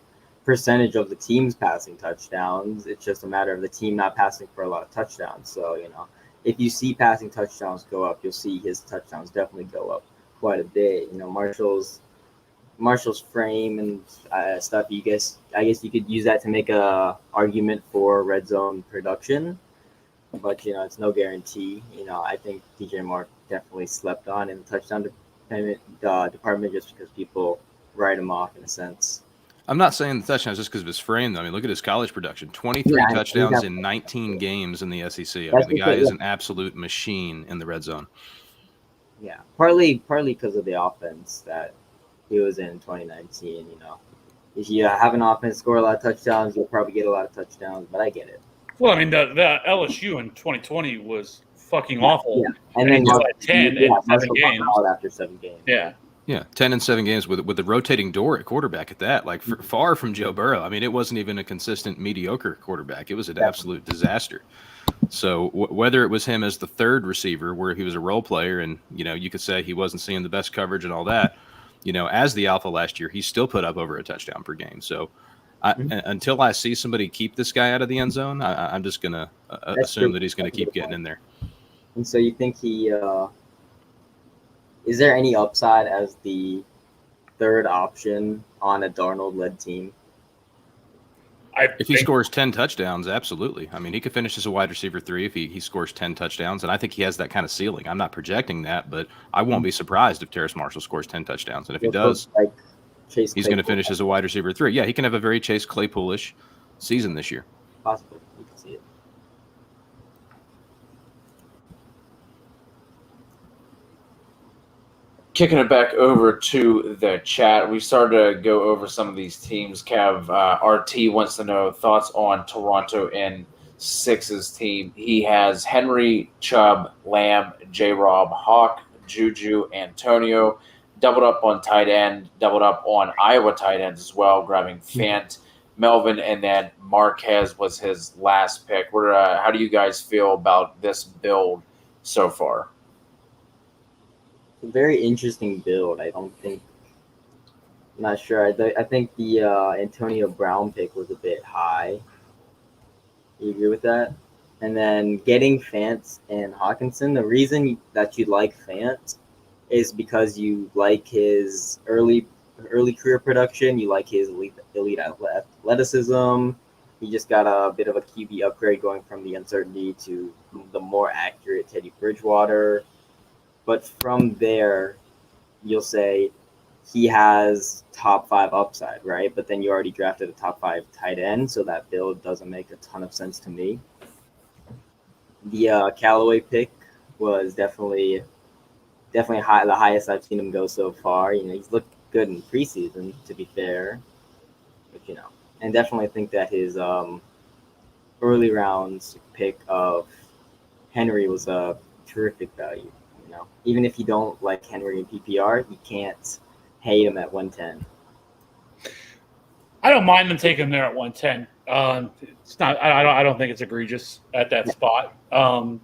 percentage of the team's passing touchdowns. It's just a matter of the team not passing for a lot of touchdowns. So if you see passing touchdowns go up, you'll see his touchdowns definitely go up quite a bit. Marshall's frame and stuff. I guess you could use that to make a argument for red zone production, but it's no guarantee. I think DJ Moore definitely slept on in the touchdown department just because people write him off in a sense. I'm not saying the touchdowns just because of his frame, though. I mean, look at his college production. 23 touchdowns in 19 games in the SEC. I mean, the guy is an absolute machine in the red zone. Yeah, partly because of the offense that he was in 2019. If you have an offense score a lot of touchdowns, you'll probably get a lot of touchdowns, but I get it. Well, I mean, the LSU in 2020 was fucking awful. Yeah. And then he 10 in 7 games. After 7 games. Yeah, 10 and 7 games with the rotating door at quarterback at that, far from Joe Burrow. I mean, it wasn't even a consistent mediocre quarterback. It was an absolute disaster. So whether it was him as the third receiver where he was a role player and, you could say he wasn't seeing the best coverage and all that, as the alpha last year, he still put up over a touchdown per game. So until I see somebody keep this guy out of the end zone, I'm just going to assume that he's going to keep getting in there. And so you think he is there any upside as the third option on a Darnold-led team? If he scores 10 touchdowns, absolutely. I mean, he could finish as a wide receiver 3 if he scores 10 touchdowns, and I think he has that kind of ceiling. I'm not projecting that, but I won't be surprised if Terrace Marshall scores 10 touchdowns. And if he does, he's going to finish as a wide receiver 3. Yeah, he can have a very Chase Claypool-ish season this year. Possibly. You can see it. kicking it back over to the chat, we started to go over some of these teams. Kev, RT wants to know thoughts on Toronto in Six's team. He has Henry, Chubb, Lamb, J-Rob, Hawk, Juju, Antonio, doubled up on tight end, doubled up on Iowa tight ends as well, grabbing Fant, Melvin, and then Marquez was his last pick. How do you guys feel about this build so far? A very interesting build. I'm not sure. I think the Antonio Brown pick was a bit high. You agree with that? And then getting Fant and Hawkinson, the reason that you like Fant is because you like his early career production. You like his elite athleticism. He just got a bit of a QB upgrade going from the uncertainty to the more accurate Teddy Bridgewater. But from there, you'll say he has top 5 upside, right? But then you already drafted a top 5 tight end, so that build doesn't make a ton of sense to me. The Callaway pick was definitely high, the highest I've seen him go so far. He's looked good in preseason, to be fair. But, and definitely think that his early rounds pick of Henry was a terrific value. Even if you don't like Henry in PPR, you can't hate him at 110. I don't mind them taking him there at 110. It's not. I don't think it's egregious at that spot. I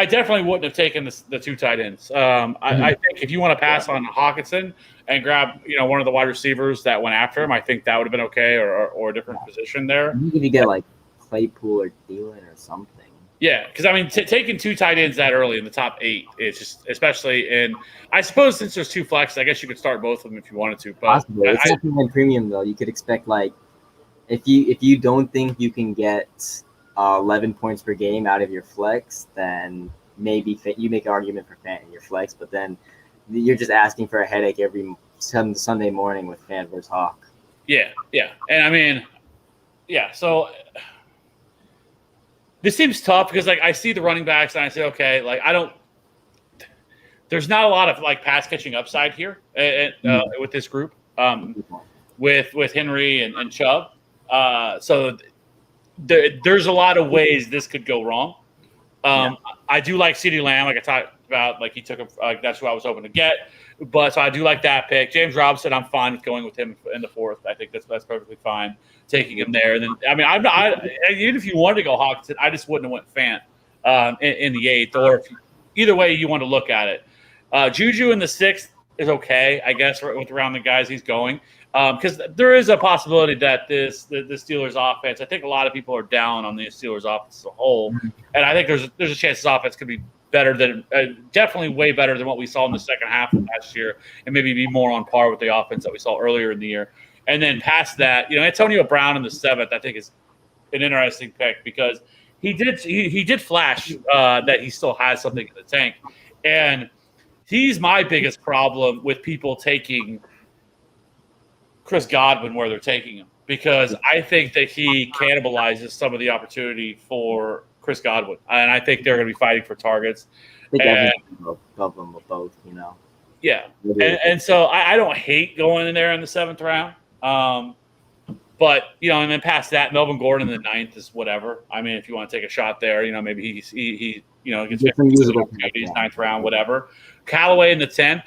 definitely wouldn't have taken the 2 tight ends. I think if you want to pass on Hawkinson and grab one of the wide receivers that went after him, I think that would have been okay, or a different position there. If you get like Claypool or Thielen or something. Yeah, because taking 2 tight ends that early in the top 8 is just, especially in. I suppose since there's 2 flexes, I guess you could start both of them if you wanted to. But possibly, it's definitely in premium though. You could expect if you don't think you can get 11 points per game out of your flex, then maybe you make an argument for Fant in your flex. But then you're just asking for a headache every Sunday morning with Fant versus Hawk. Yeah, and so. This seems tough because I see the running backs and I say, okay, there's not a lot of pass catching upside here with this group with Henry and Chubb. So there's a lot of ways this could go wrong. I do like CeeDee Lamb, like I talked about, he took him. That's who I was hoping to get. But so I do like that pick. James Robinson, I'm fine with going with him in the 4th. I think that's perfectly fine taking him there. And then I'm not. Even if you wanted to go Hawkinson, I just wouldn't have went Fant in the 8th. Or either way you want to look at it. Juju in the 6th is okay, I guess, with around the guys he's going. Because there is a possibility that the Steelers offense. I think a lot of people are down on the Steelers offense as a whole, and I think there's a chance this offense could be better than definitely way better than what we saw in the second half of last year, and maybe be more on par with the offense that we saw earlier in the year. And then past that, Antonio Brown in the 7th, I think is an interesting pick because he did flash that he still has something in the tank, and he's my biggest problem with people taking Chris Godwin where they're taking him, because I think that he cannibalizes some of the opportunity for Chris Godwin, and I think they're going to be fighting for targets. I think above them both, Yeah, and so I don't hate going in there in the 7th round, but and then past that, Melvin Gordon in the 9th is whatever. I mean, if you want to take a shot there, maybe he gets 50 opportunities, 9th round, whatever. Callaway in the 10th.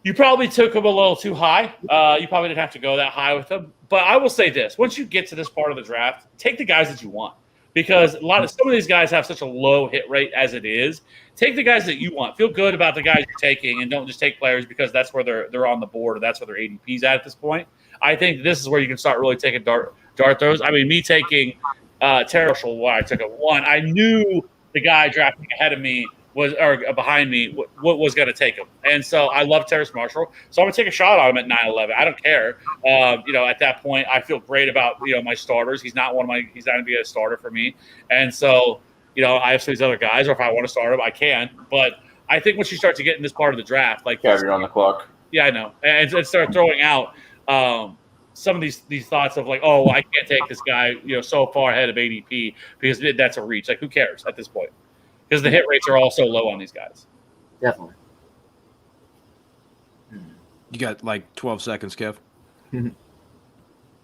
You probably took him a little too high. You probably didn't have to go that high with him. But I will say this: once you get to this part of the draft, take the guys that you want, because some of these guys have such a low hit rate as it is. Take the guys that you want. Feel good about the guys you're taking, and don't just take players because that's where they're on the board or that's where their ADP's at this point. I think this is where you can start really taking dart throws. I mean, me taking Terrace Marshall, why I took a 1. I knew the guy drafting ahead of me behind me what was going to take him, and so I love Terrace Marshall, so I'm going to take a shot on him at 9-11. I don't care. At that point, I feel great about my starters. He's not going to be a starter for me, and so I have some of these other guys, or if I want to start him, I can. But I think once you start to get in this part of the draft, you're on the clock. Yeah, I know, and start throwing out some of these thoughts of I can't take this guy so far ahead of ADP because that's a reach. Who cares at this point? because the hit rates are all so low on these guys. Definitely. You got like 12 seconds, Kev.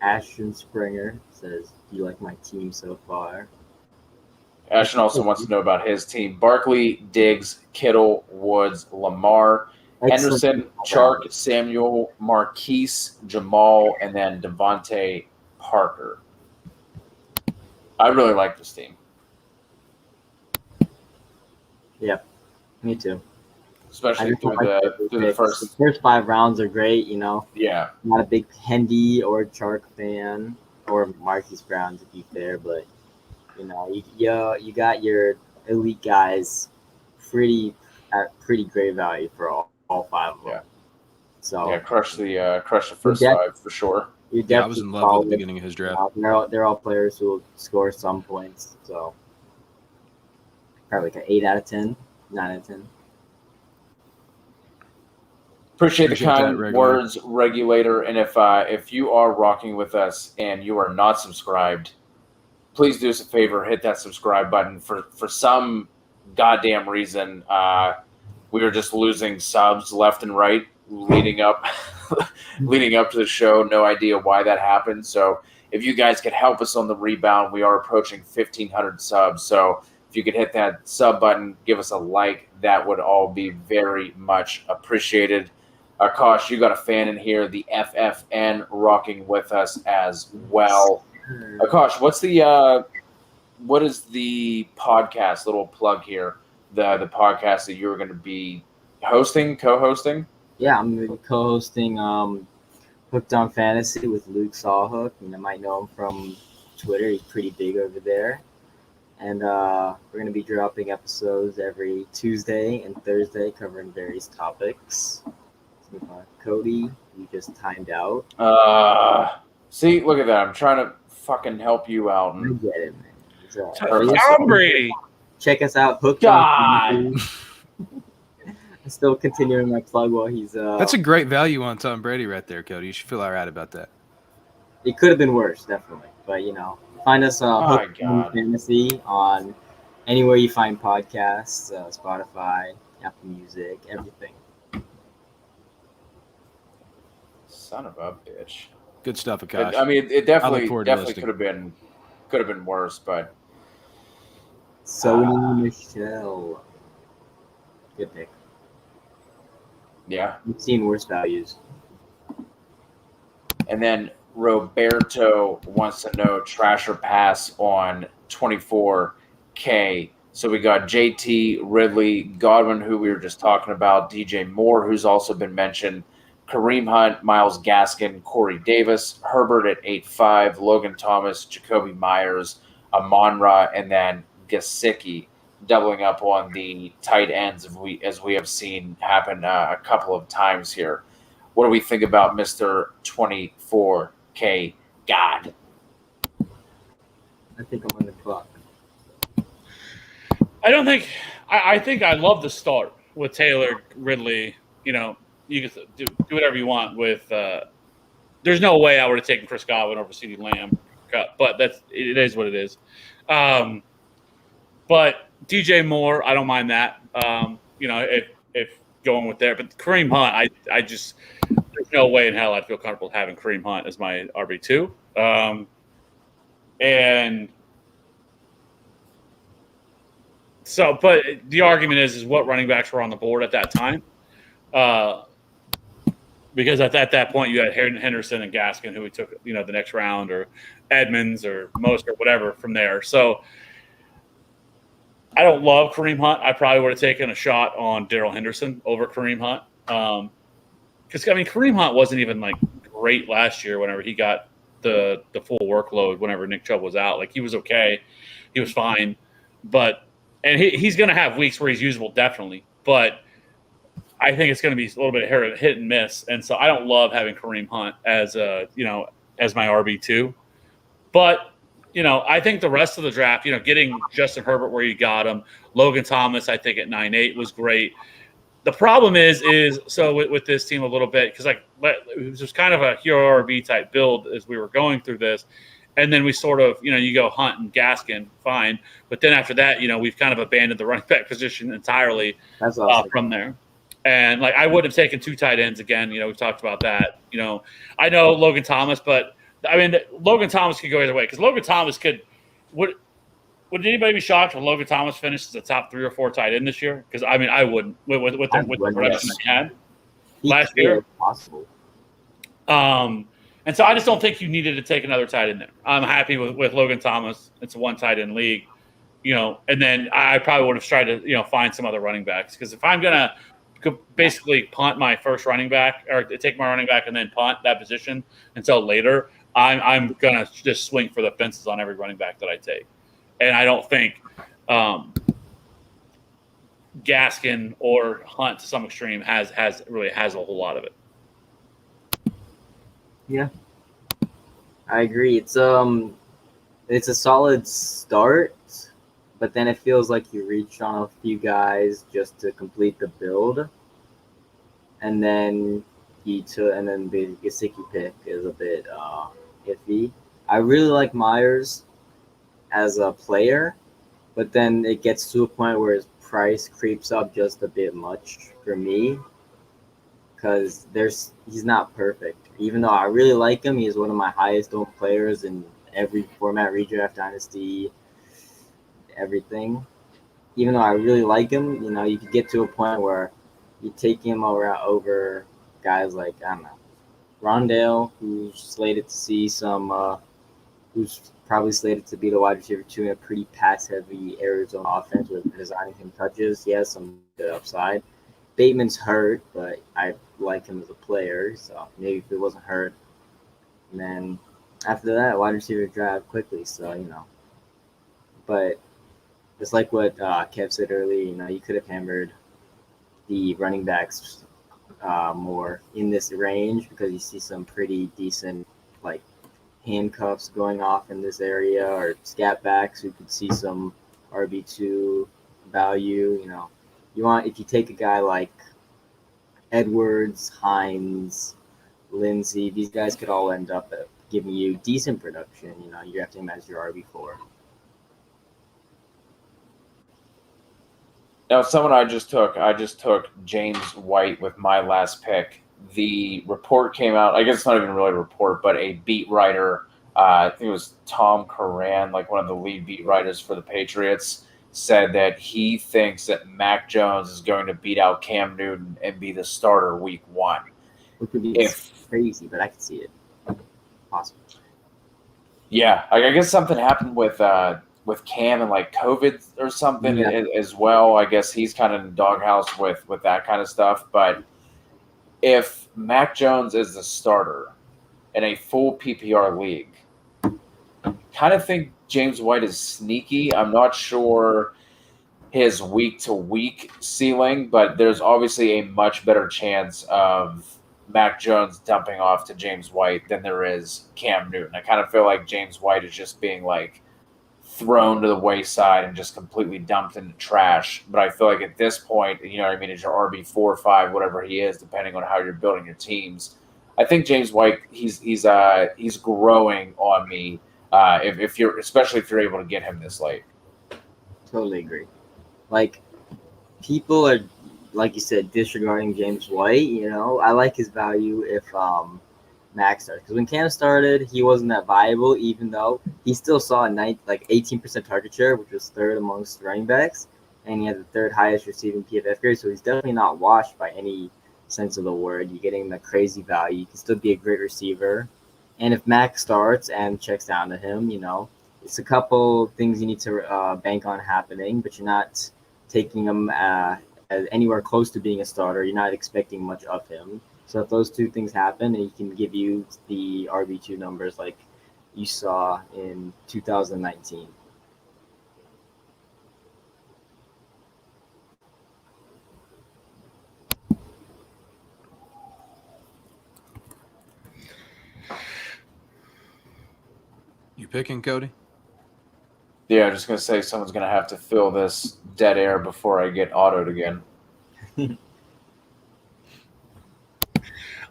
Ashton Springer says, "Do you like my team so far?" Ashton also wants to know about his team. Barkley, Diggs, Kittle, Woods, Lamar, Henderson, Chark, Samuel, Marquise, Jamal, and then Devontae Parker. I really like this team. Yeah, me too. Especially through the first. The first 5 rounds are great, Yeah. I'm not a big Hendy or Chark fan, or Marquise Brown to be fair, but you got your elite guys at pretty great value for all 5 of them. Yeah. So Yeah, crush the first 5 for sure. I was in love with the beginning of his draft. They're all players who will score some points, so probably like an 8 out of 10, 9 out of 10. Appreciate the kind words, Regulator. And if you are rocking with us and you are not subscribed, please do us a favor, hit that subscribe button. For some goddamn reason, we are just losing subs left and right leading up to the show. No idea why that happened. So if you guys could help us on the rebound, we are approaching 1,500 subs. So if you could hit that sub button, give us a like, that would all be very much appreciated. Akash, you got a fan in here, the FFN, rocking with us as well. Akash, what is the podcast, little plug here, the podcast that you're going to be co-hosting? Yeah, I'm going to be co-hosting Hooked on Fantasy with Luke Sawhook. You might know him from Twitter. He's pretty big over there. And we're going to be dropping episodes every Tuesday and Thursday covering various topics. Cody, you just timed out. See, look at that. I'm trying to fucking help you out. I get it, man. Tom Brady. Check us out. Hooked on. I'm still continuing my plug while he's. That's a great value on Tom Brady right there, Cody. You should feel all right about that. It could have been worse, definitely. But find us Hooked on Fantasy on anywhere you find podcasts, Spotify, Apple Music, everything. Son of a bitch. Good stuff, Akash. I mean, it definitely could have been worse, but. Sony Michelle. Good pick. Yeah. We've seen worse values. And then Roberto wants to know trash or pass on 24K. So we got JT, Ridley, Godwin, who we were just talking about, DJ Moore, who's also been mentioned, Kareem Hunt, Myles Gaskin, Corey Davis, Herbert at 8.5, Logan Thomas, Jacoby Myers, Amon-Ra, and then Gesicki, doubling up on the tight ends as we have seen happen a couple of times here. What do we think about Mr. 24K God? I think I'm on the clock. I think I love the start with Taylor, Ridley. You can do whatever you want with. There's no way I would have taken Chris Godwin over CeeDee Lamb, but it is what it is. But DJ Moore, I don't mind that. If going with there, but Kareem Hunt, I just there's no way in hell I'd feel comfortable having Kareem Hunt as my RB2. And so, but the argument is what running backs were on the board at that time. Because at that point you had Henderson and Gaskin, who we took, the next round, or Edmonds or Most or whatever from there. So I don't love Kareem Hunt. I probably would have taken a shot on Darrell Henderson over Kareem Hunt. Because Kareem Hunt wasn't even great last year whenever he got the full workload. Whenever Nick Chubb was out, he was okay, he was fine, and he's going to have weeks where he's usable, definitely. But I think it's going to be a little bit hit and miss, and so I don't love having Kareem Hunt as as my RB2. But I think the rest of the draft, getting Justin Herbert where you got him, Logan Thomas, I think at 9.8 was great. The problem is so with this team a little bit, because it was just kind of a hero RB type build as we were going through this, And then we sort of, you go Hunt and Gaskin, fine. But then after that, we've kind of abandoned the running back position entirely from there. And I would have taken 2 tight ends again. We've talked about that. I know Logan Thomas, but I mean, Logan Thomas could go either way because Logan Thomas would anybody be shocked if Logan Thomas finishes the top 3 or 4 tight end this year? Because I mean, I wouldn't with the production that he had last year. Possible. And so I just don't think you needed to take another tight end there. I'm happy with Logan Thomas. It's a 1 tight end league, and then I probably would have tried to, find some other running backs. Because if I'm going to basically punt my first running back or take my running back and then punt that position until later, I'm going to just swing for the fences on every running back that I take. And I don't think Gaskin or Hunt to some extreme has a whole lot of it. Yeah, I agree. It's a solid start, but then it feels like you reach on a few guys just to complete the build, and then the Gesicki pick is a bit iffy. I really like Myers as a player, but then it gets to a point where his price creeps up just a bit much for me because he's not perfect. Even though I really like him, he's one of my highest owned players in every format, redraft, dynasty, everything. Even though I really like him, you could get to a point where you take him over guys like, I don't know, Rondale, who's slated to see who's probably slated to be the wide receiver 2 in a pretty pass-heavy Arizona offense with designing him touches. He has some good upside. Bateman's hurt, but I like him as a player, so maybe if it wasn't hurt. And then after that, wide receiver drive quickly, so, But it's like what Kev said earlier, you could have hammered the running backs more in this range because you see some pretty decent, handcuffs going off in this area or scat backs who could see some RB2 value, if you take a guy like Edwards, Hines, Lindsey, these guys could all end up giving you decent production. You have to him as your RB4. Now, someone I just took James White with my last pick. The report came out, I guess it's not even really a report, but a beat writer, I think it was Tom Curran, one of the lead beat writers for the Patriots, said that he thinks that Mac Jones is going to beat out Cam Newton and be the starter week 1. It could be crazy, but I can see it. Possible. Yeah, I guess something happened with Cam and COVID or something as well. I guess he's kind of in the doghouse with that kind of stuff. But if Mac Jones is the starter in a full PPR league, kind of think James White is sneaky. I'm not sure his week-to-week ceiling, but there's obviously a much better chance of Mac Jones dumping off to James White than there is Cam Newton. I kind of feel like James White is just being thrown to the wayside and just completely dumped into trash. But I feel like at this point, as your RB4 or 5, whatever he is, depending on how you're building your teams, I think James White he's growing on me. Especially if you're able to get him this late. Totally agree. People are, like you said, disregarding James White. I like his value if Max started. Because when Cam started, he wasn't that viable, even though he still saw a 18% target share, which was 3rd amongst running backs, and he had the 3rd highest receiving PFF grade. So he's definitely not washed by any sense of the word. You're getting the crazy value. You can still be a great receiver. And if Max starts and checks down to him, it's a couple things you need to bank on happening, but you're not taking him anywhere close to being a starter. You're not expecting much of him. So if those 2 things happen, he can give you the RB2 numbers like you saw in 2019. You picking, Cody? Yeah, I'm just going to say someone's going to have to fill this dead air before I get autoed again.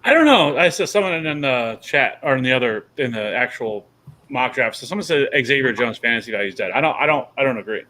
I don't know. I saw someone in the chat or in the actual mock draft. So someone said Xavier Jones fantasy value is dead. I don't agree.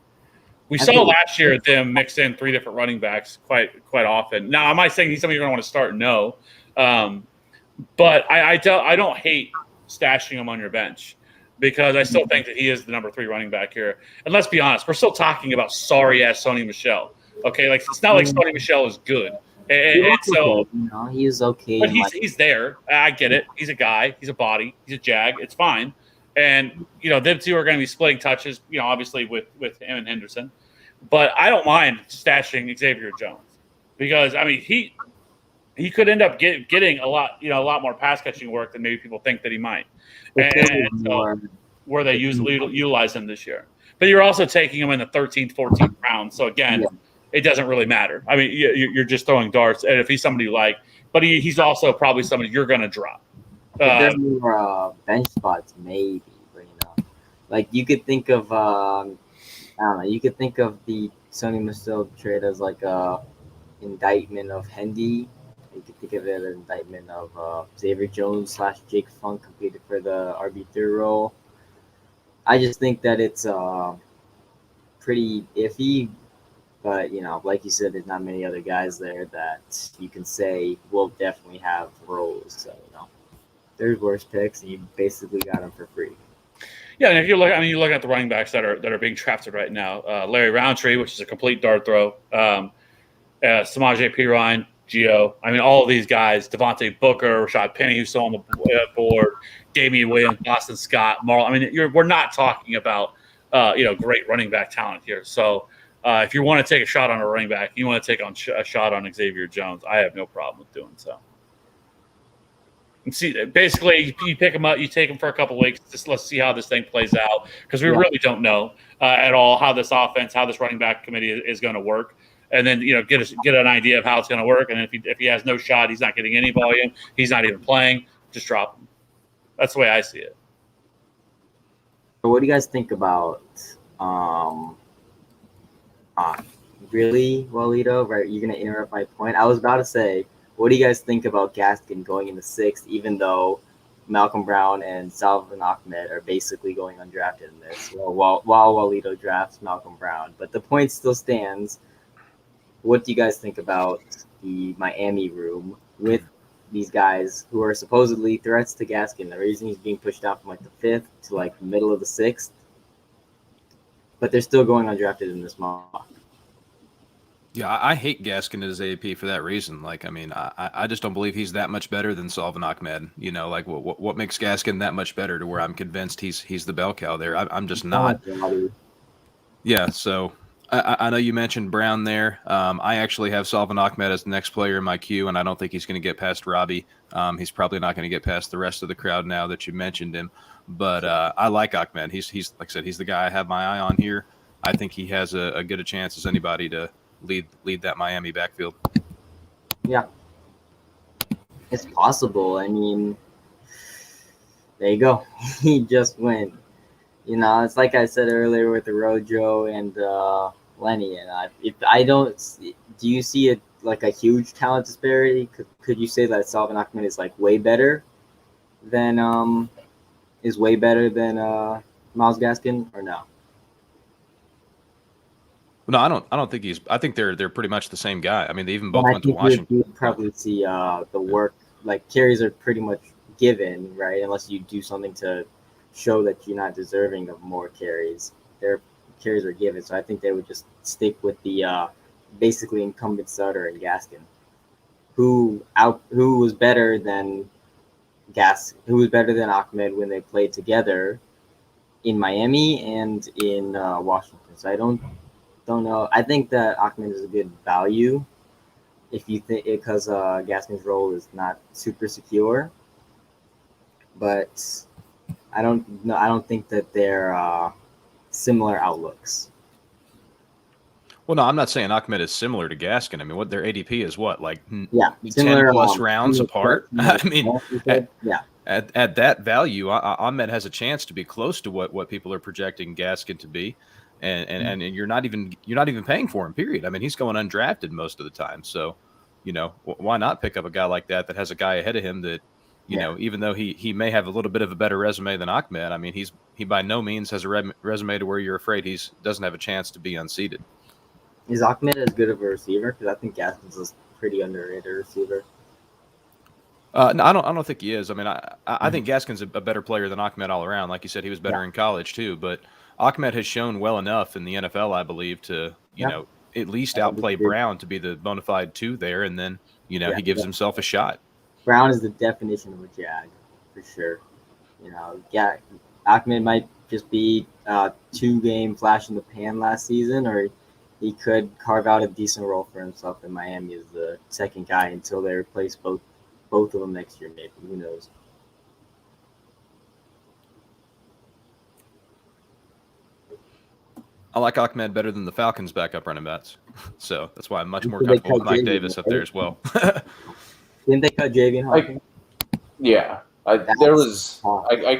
We I saw think- last year them mix in 3 different running backs quite often. Now, am I saying he's somebody you're going to want to start? No, but I don't hate stashing him on your bench because I still think that he is the number 3 running back here. And let's be honest, we're still talking about sorry ass Sony Michel. Okay, like it's not like Sony Michel is good, and so he's okay. But he's there. I get it. He's a guy. He's a body. He's a jag. It's fine. And them two are going to be splitting touches. Obviously with him and Henderson. But I don't mind stashing Xavier Jones because he could end up getting a lot more pass catching work than maybe people think that he might. And so where they utilize him this year. But you're also taking him in the 13th, 14th round. So again. Yeah. It doesn't really matter. I mean, you're just throwing darts. And if he's somebody you like, but he's also probably somebody you're going to drop. There's more bench spots, maybe. But, like you could think of, I don't know. You could think of the Sony Michel trade as like a indictment of Hendy. You could think of it as an indictment of Xavier Jones / Jake Funk competed for the RB3 role. I just think that it's pretty iffy. But, like you said, there's not many other guys there that you can say will definitely have roles. So, there's worse picks, and you basically got them for free. Yeah, and if you look at the running backs that are being drafted right now, Larry Roundtree, which is a complete dart throw, Samaje Perine, Gio. All of these guys, Devontae Booker, Rashad Penny, who's still on the board, Damian Williams, Boston Scott, Marlon. We're not talking about great running back talent here. So. If you want to take a shot on a running back, you want to take a shot on Xavier Jones. I have no problem with doing so. And see, basically, you pick him up, you take him for a couple weeks. Just let's see how this thing plays out because we really don't know at all how this offense, how this running back committee is going to work, and then get an idea of how it's going to work. And if he has no shot, he's not getting any volume. He's not even playing. Just drop him. That's the way I see it. What do you guys think about? Really, Walito? Right, you're gonna interrupt my point. I was about to say, what do you guys think about Gaskin going in the 6th, even though Malcolm Brown and Salvin Ahmed are basically going undrafted in this, while Walito drafts Malcolm Brown. But the point still stands. What do you guys think about the Miami room with these guys who are supposedly threats to Gaskin? The reason he's being pushed down from like the 5th to like the middle of the 6th, but they're still going undrafted in this mock. Yeah, I hate Gaskin as AP for that reason. I just don't believe he's that much better than Salvin Ahmed. What makes Gaskin that much better to where I'm convinced he's the bell cow there? I'm just not. Yeah, so I know you mentioned Brown there. I actually have Salvin Ahmed as the next player in my queue, and I don't think he's going to get past Robbie. He's probably not going to get past the rest of the crowd now that you mentioned him. But I like Ahmed. He's like I said, he's the guy I have my eye on here. I think he has a good a chance as anybody to lead that Miami backfield. Yeah, it's possible. There you go. He just went. It's like I said earlier with the Rojo and Lenny. And do you see it like a huge talent disparity? Could you say that Salvin Ahmed is like way better than Miles Gaskin, or no? No, I don't think he's. I think they're pretty much the same guy. They even both went to Washington. You'd probably see the work, like carries are pretty much given, right? Unless you do something to show that you're not deserving of more carries. Their carries are given, so I think they would just stick with the basically incumbent starter in Gaskin, who was better than Ahmed when they played together in Miami and in Washington. So I don't know. I think that Ahmed is a good value if you think because Gaskin's role is not super secure. But I don't know. I don't think that they're similar outlooks. Well, no, I'm not saying Ahmed is similar to Gaskin. What their ADP is, like 10 plus rounds apart. At that value, Ahmed has a chance to be close to what people are projecting Gaskin to be. And you're not even paying for him, period. He's going undrafted most of the time. So, why not pick up a guy like that has a guy ahead of him that You know, even though he may have a little bit of a better resume than Ahmed, I mean, he by no means has a resume to where you're afraid doesn't have a chance to be unseated. Is Ahmed as good of a receiver? Because I think Gaskins is pretty underrated receiver. No, I don't think he is. I mean, I think Gaskin's a better player than Ahmed all around. Like you said, he was better in college too. But Ahmed has shown well enough in the NFL, I believe, to you know at least outplay Brown to be the bona fide 2 there, and then he gives himself a shot. Brown is the definition of a jag, for sure. You know, Ahmed might just be 2-game flash in the pan last season, or he could carve out a decent role for himself in Miami as the second guy until they replace both of them next year, maybe. Who knows? I like Ahmed better than the Falcons' backup running backs, so that's why I'm much more comfortable with Mike Davis up there as well. Didn't they cut Javian Hawkins? Yeah. I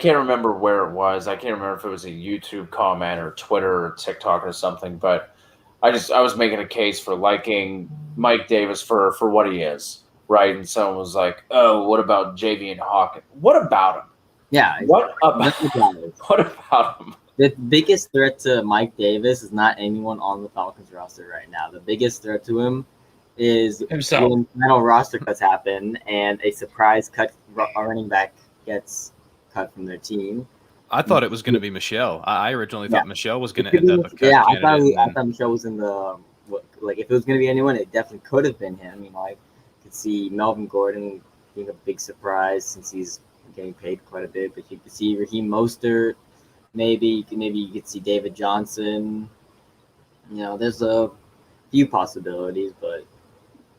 can't remember where it was. I can't remember if it was a YouTube comment or Twitter or TikTok or something, but I was making a case for liking Mike Davis for what he is, right? And someone was like, "Oh, what about Javian Hawkins? What about him? Yeah. What about him?" The biggest threat to Mike Davis is not anyone on the Falcons roster right now. The biggest threat to him is himself. When final roster cuts happen and a surprise running back gets cut from their team. I thought it was going to be Michelle. I originally thought Michelle was going to end up a cut candidate. I thought Michelle was in the if it was going to be anyone, it definitely could have been him. You know, I could see Melvin Gordon being a big surprise since he's getting paid quite a bit. But you could see Raheem Mostert. Maybe you could see David Johnson. You know, there's a few possibilities, but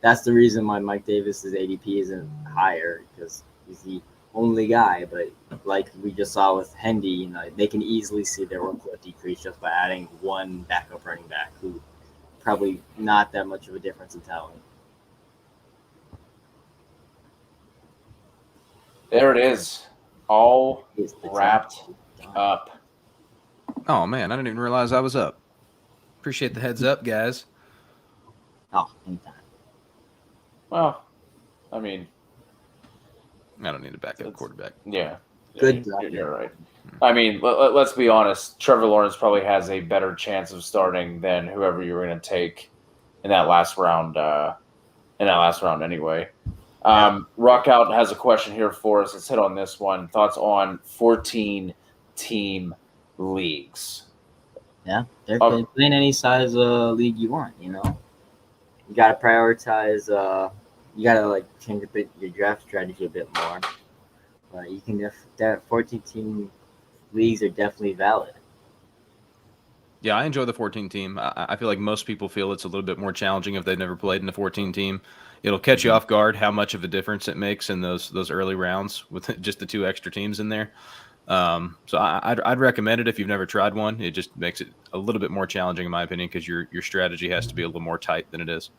that's the reason why Mike Davis's ADP isn't higher, because he's the only guy. But like we just saw with Hendy, you know, they can easily see their workload decrease just by adding one backup running back who probably not that much of a difference in talent. There it is, all wrapped up. Oh man, I didn't even realize I was up. Appreciate the heads up, guys. Oh, anytime. Well, I mean, I don't need a backup quarterback. Yeah, good. You're right. I mean, let's be honest. Trevor Lawrence probably has a better chance of starting than whoever you were going to take in that last round. Anyway. Rockout has a question here for us. Let's hit on this one. Thoughts on 14-team leagues? Yeah, they're playing any size league you want. You know, you got to prioritize. You got to change your draft strategy a bit more. But you can that 14-team leagues are definitely valid. Yeah, I enjoy the 14-team. I feel like most people feel it's a little bit more challenging if they've never played in a 14-team. It'll catch you off guard how much of a difference it makes in those early rounds with just the 2 extra teams in there. So I'd recommend it if you've never tried one. It just makes it a little bit more challenging, in my opinion, because your strategy has to be a little more tight than it is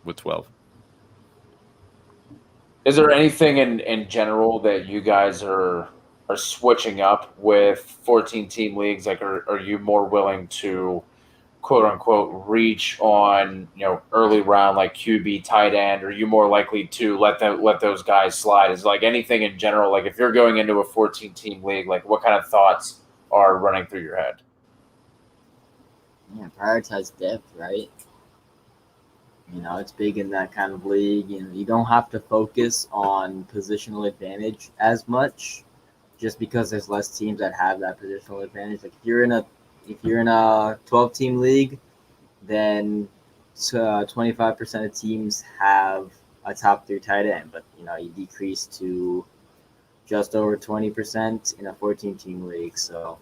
with 12. Is there anything in general that you guys are switching up with 14-team leagues? Like, are you more willing to, quote unquote, reach on early round like QB, tight end? Or are you more likely to let those guys slide? Is like anything in general? Like if you're going into a 14-team league, like what kind of thoughts are running through your head? Yeah, prioritize depth, right? You know, it's big in that kind of league. You know, you don't have to focus on positional advantage as much, just because there's less teams that have that positional advantage. Like if you're in a 12-team league, then 25% of teams have a top 3 tight end, but you decrease to just over 20% in a 14-team league. So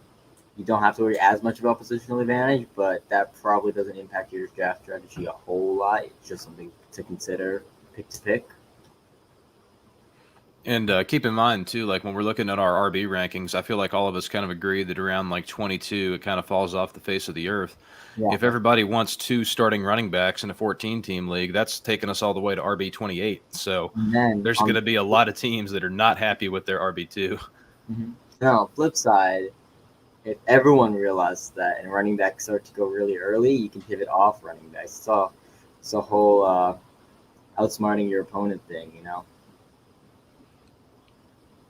you don't have to worry as much about positional advantage, but that probably doesn't impact your draft strategy a whole lot. It's just something to consider, pick to pick. And keep in mind, too, like when we're looking at our RB rankings, I feel like all of us kind of agree that around 22, it kind of falls off the face of the earth. Yeah. If everybody wants 2 starting running backs in a 14-team league, that's taking us all the way to RB 28. So there's going to be a lot of teams that are not happy with their RB2. Mm-hmm. Now, flip side, if everyone realizes that and running backs start to go really early, you can pivot off running backs. It's a whole outsmarting your opponent thing,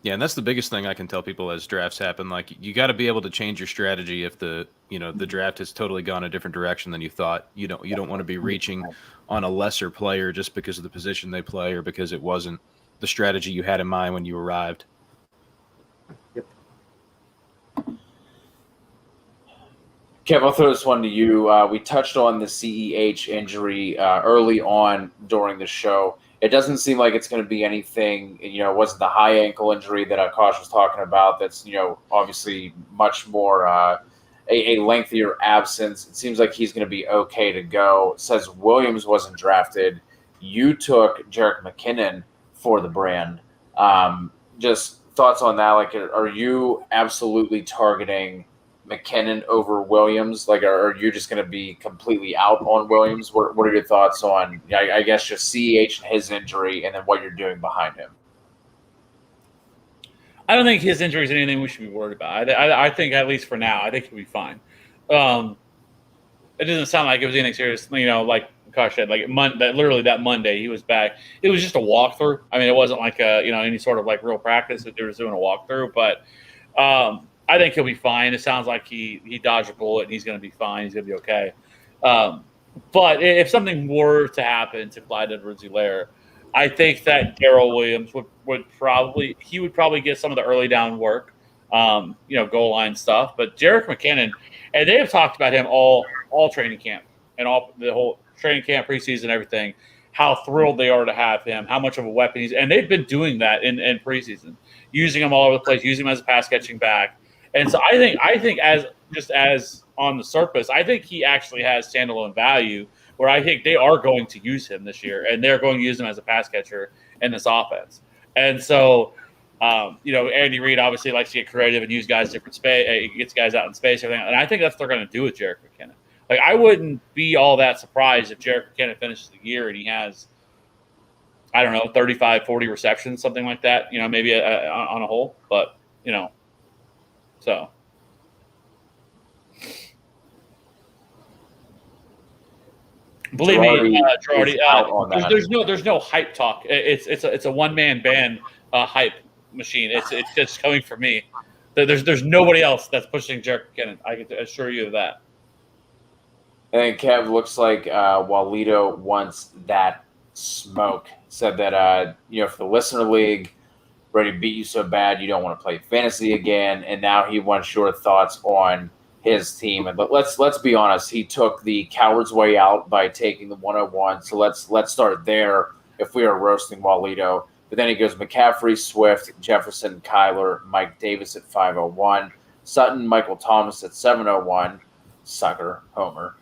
Yeah, and that's the biggest thing I can tell people as drafts happen. Like, you got to be able to change your strategy if the draft has totally gone a different direction than you thought. You don't want to be reaching on a lesser player just because of the position they play or because it wasn't the strategy you had in mind when you arrived. Yep. Kev, I'll throw this one to you. We touched on the CEH injury early on during the show. It doesn't seem like it's going to be anything, it wasn't the high ankle injury that Akash was talking about. That's, obviously much more a lengthier absence. It seems like he's going to be okay to go. It says Williams wasn't drafted. You took Jerick McKinnon for the brand. Just thoughts on that. Like, are you absolutely targeting McKinnon over Williams? Like, are you just going to be completely out on Williams? What are your thoughts on, I guess, just CEH and his injury and then what you're doing behind him? I don't think his injury is anything we should be worried about. I think, at least for now, I think he'll be fine. It doesn't sound like it was anything serious. Like Akash said, like literally that Monday he was back. It was just a walkthrough. I mean, it wasn't like any sort of like real practice that they were doing a walkthrough, but I think he'll be fine. It sounds like he dodged a bullet and he's going to be fine. He's going to be okay. But if something were to happen to Clyde Edwards-Helaire, I think that Darrell Williams would probably get some of the early down work, goal line stuff. But Jerick McKinnon, and they have talked about him all training camp and all the whole training camp, preseason, everything, how thrilled they are to have him, how much of a weapon he's – and they've been doing that in preseason, using him all over the place, using him as a pass-catching back. And so I think as on the surface, I think he actually has standalone value where I think they are going to use him this year, and they're going to use him as a pass catcher in this offense. And so, Andy Reid obviously likes to get creative and use guys different space, gets guys out in space, everything. And I think that's what they're going to do with Jerick McKinnon. Like, I wouldn't be all that surprised if Jerick McKinnon finishes the year and he has, 35, 40 receptions, something like that, maybe on a whole. But, so. Believe me, Girardi, there's no hype talk. It's a one man band hype machine. It's just coming from me. There's nobody else that's pushing Jerick McKinnon. I can assure you of that. And Kev, looks like Walito wants that smoke. Said that for the listener league, Brady beat you so bad you don't want to play fantasy again, and now he wants your thoughts on his team. But let's be honest, he took the coward's way out by taking the 101. So let's start there if we are roasting Walito. But then he goes McCaffrey, Swift, Jefferson, Kyler, Mike Davis at 501, Sutton, Michael Thomas at 701, sucker, homer,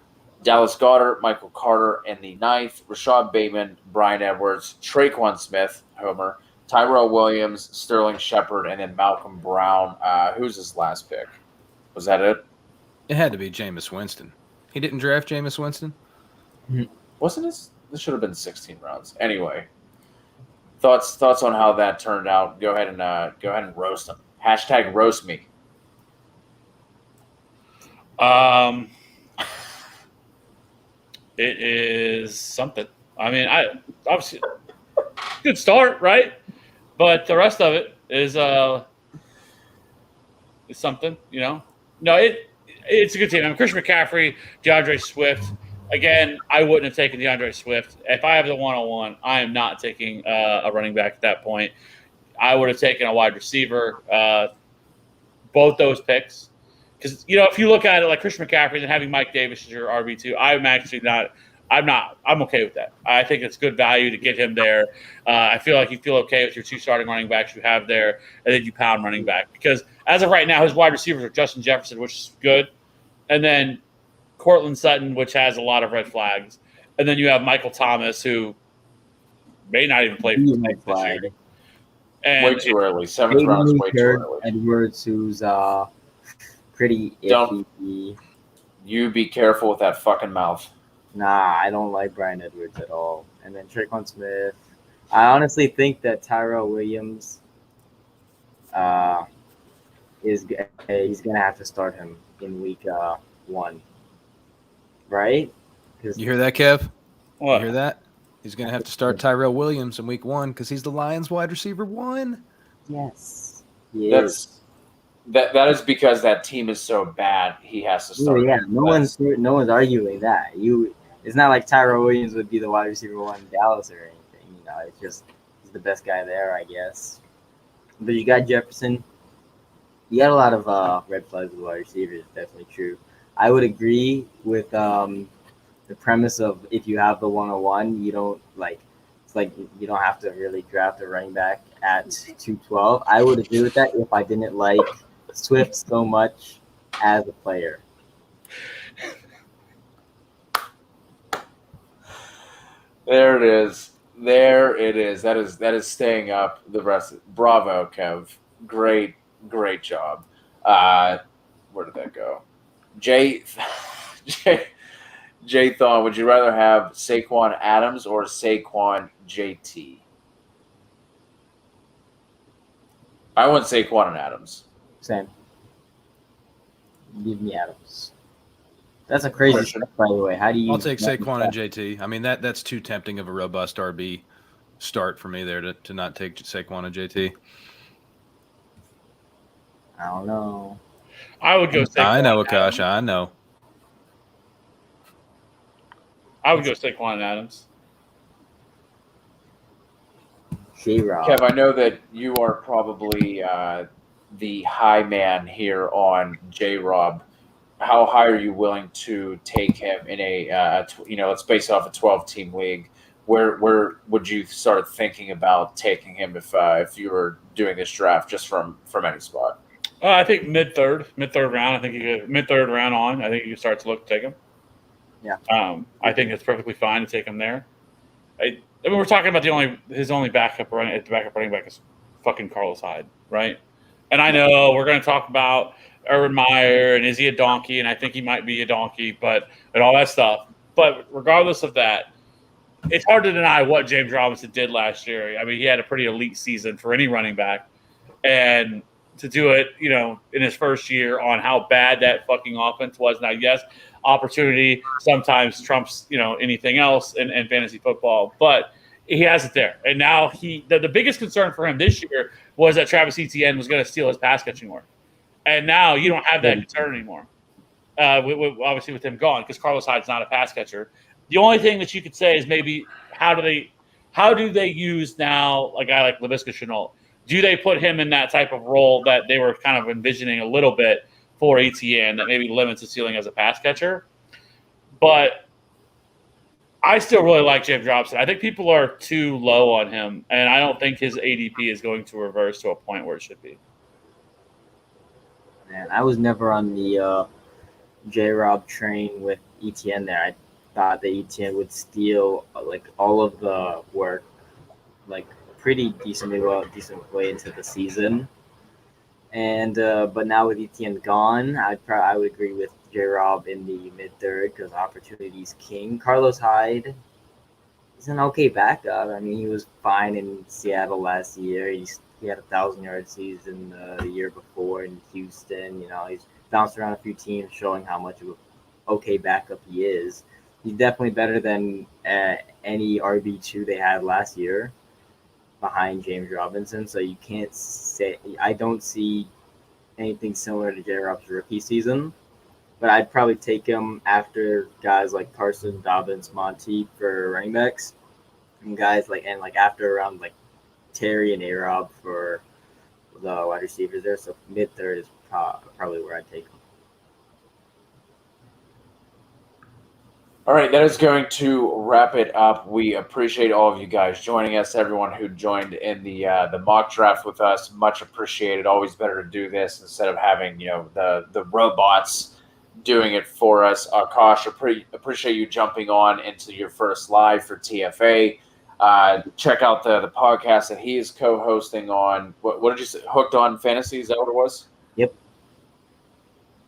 Dallas Goedert, Michael Carter in the 9th, Rashad Bateman, Brian Edwards, Trayvon Smith, homer, Tyrell Williams, Sterling Shepard, and then Malcolm Brown. Who's his last pick? Was that it? It had to be Jameis Winston. He didn't draft Jameis Winston? Wasn't this? This should have been 16 rounds. Anyway, thoughts on how that turned out. Go ahead and roast him. Hashtag roast me. It is something. I mean, obviously good start, right? But the rest of it is something, No, it's a good team. I mean, Christian McCaffrey, DeAndre Swift. Again, I wouldn't have taken DeAndre Swift. If I have the 101, I am not taking a running back at that point. I would have taken a wide receiver. Both those picks. Because, if you look at it like Christian McCaffrey and having Mike Davis as your RB2, I'm okay with that. I think it's good value to get him there. I feel like you feel okay with your 2 starting running backs you have there, and then you pound running back. Because as of right now, his wide receivers are Justin Jefferson, which is good, and then Cortland Sutton, which has a lot of red flags, and then you have Michael Thomas, who may not even play for the Saints this year. And way too early. 7th round is way too early. Edwards, who's pretty iffy. You be careful with that fucking mouth. Nah, I don't like Brian Edwards at all. And then Trayvon Smith. I honestly think that Tyrell Williams he's gonna have to start him in week 1, right? You hear that, Kev? What? You hear that? He's gonna have to start Tyrell Williams in week 1 because he's the Lions' wide receiver 1. Yes. That is because that team is so bad. He has to start. Yeah, no one's arguing that. It's not like Tyrell Williams would be the wide receiver one in Dallas or anything. It's just he's the best guy there, I guess. But you got Jefferson. You got a lot of red flags with wide receivers. Definitely true. I would agree with the premise of if you have the 101, you don't it's like you don't have to really draft a running back at 212. I would agree with that if I didn't like Swift so much as a player. There it is. That is staying up the rest. Bravo, Kev. Great job. Where did that go? Jay Thon, would you rather have Saquon Adams or Saquon JT? I want Saquon and Adams. Same. Give me Adams. That's a crazy step, by the way. How do you? I'll take Saquon and JT. I mean, that's too tempting of a robust RB start for me there to not take Saquon and JT. I don't know. I would go Saquon. I know, Akash. I know. I would go Saquon and Adams. J-Rob. Kev, I know that you are probably the high man here on J-Rob. How high are you willing to take him in let's base it off a 12-team league? Where would you start thinking about taking him if you were doing this draft just from any spot? I think mid-third round. I think you could mid-third round on. I think you start to look to take him. Yeah. I think it's perfectly fine to take him there. I mean, we're talking about his only backup running back is fucking Carlos Hyde, right? And I know we're going to talk about Urban Meyer and is he a donkey, and I think he might be a donkey, and all that stuff. But regardless of that, it's hard to deny what James Robinson did last year. I mean, he had a pretty elite season for any running back, and to do it, in his first year on how bad that fucking offense was. Now, yes, opportunity sometimes trumps, anything else in fantasy football, but he has it there. And now the biggest concern for him this year was that Travis Etienne was going to steal his pass catching work. And now you don't have that concern anymore. Obviously with him gone, because Carlos Hyde's not a pass catcher. The only thing that you could say is maybe how do they use now a guy like Laviska Shenault? Do they put him in that type of role that they were kind of envisioning a little bit for Etienne that maybe limits his ceiling as a pass catcher? But I still really like James Robinson. I think people are too low on him, and I don't think his ADP is going to reverse to a point where it should be. Man, I was never on the J-Rob train with Etienne there. I thought that Etienne would steal all of the work, pretty decent way into the season. And but now with Etienne gone, I would agree with J-Rob in the mid-third because opportunity is king. Carlos Hyde is an okay backup. I mean, he was fine in Seattle last year. He had a 1,000-yard season the year before in Houston. He's bounced around a few teams, showing how much of an okay backup he is. He's definitely better than any RB2 they had last year behind James Robinson. So you can't say – I don't see anything similar to J-Rob's rookie season. But I'd probably take him after guys like Carson, Dobbins, Monty for running backs. And guys after around Terry and A-Rob for the wide receivers there. So mid-third is probably where I'd take him. All right, that is going to wrap it up. We appreciate all of you guys joining us, everyone who joined in the mock draft with us. Much appreciated. Always better to do this instead of having the robots doing it for us. Akash, appreciate you jumping on into your first live for TFA. Check out the podcast that he is co-hosting on. What did you say? Hooked on Fantasy? Is that what it was? Yep.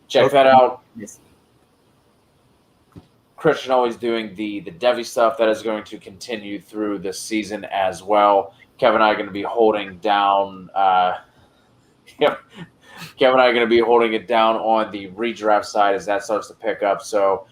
Check that out. Christian always doing the Devy stuff that is going to continue through this season as well. Kevin and I are going to be holding down. Kevin and I are going to be holding it down on the redraft side as that starts to pick up. So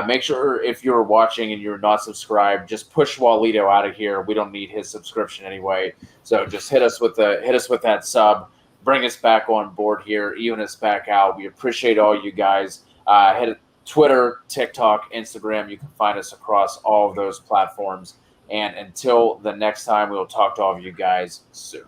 make sure if you're watching and you're not subscribed, just push Walito out of here. We don't need his subscription anyway. So just hit us with that sub. bring us back on board here, even us back out. We appreciate all you guys. Head to Twitter, TikTok, Instagram. You can find us across all of those platforms. And until the next time, we'll talk to all of you guys soon.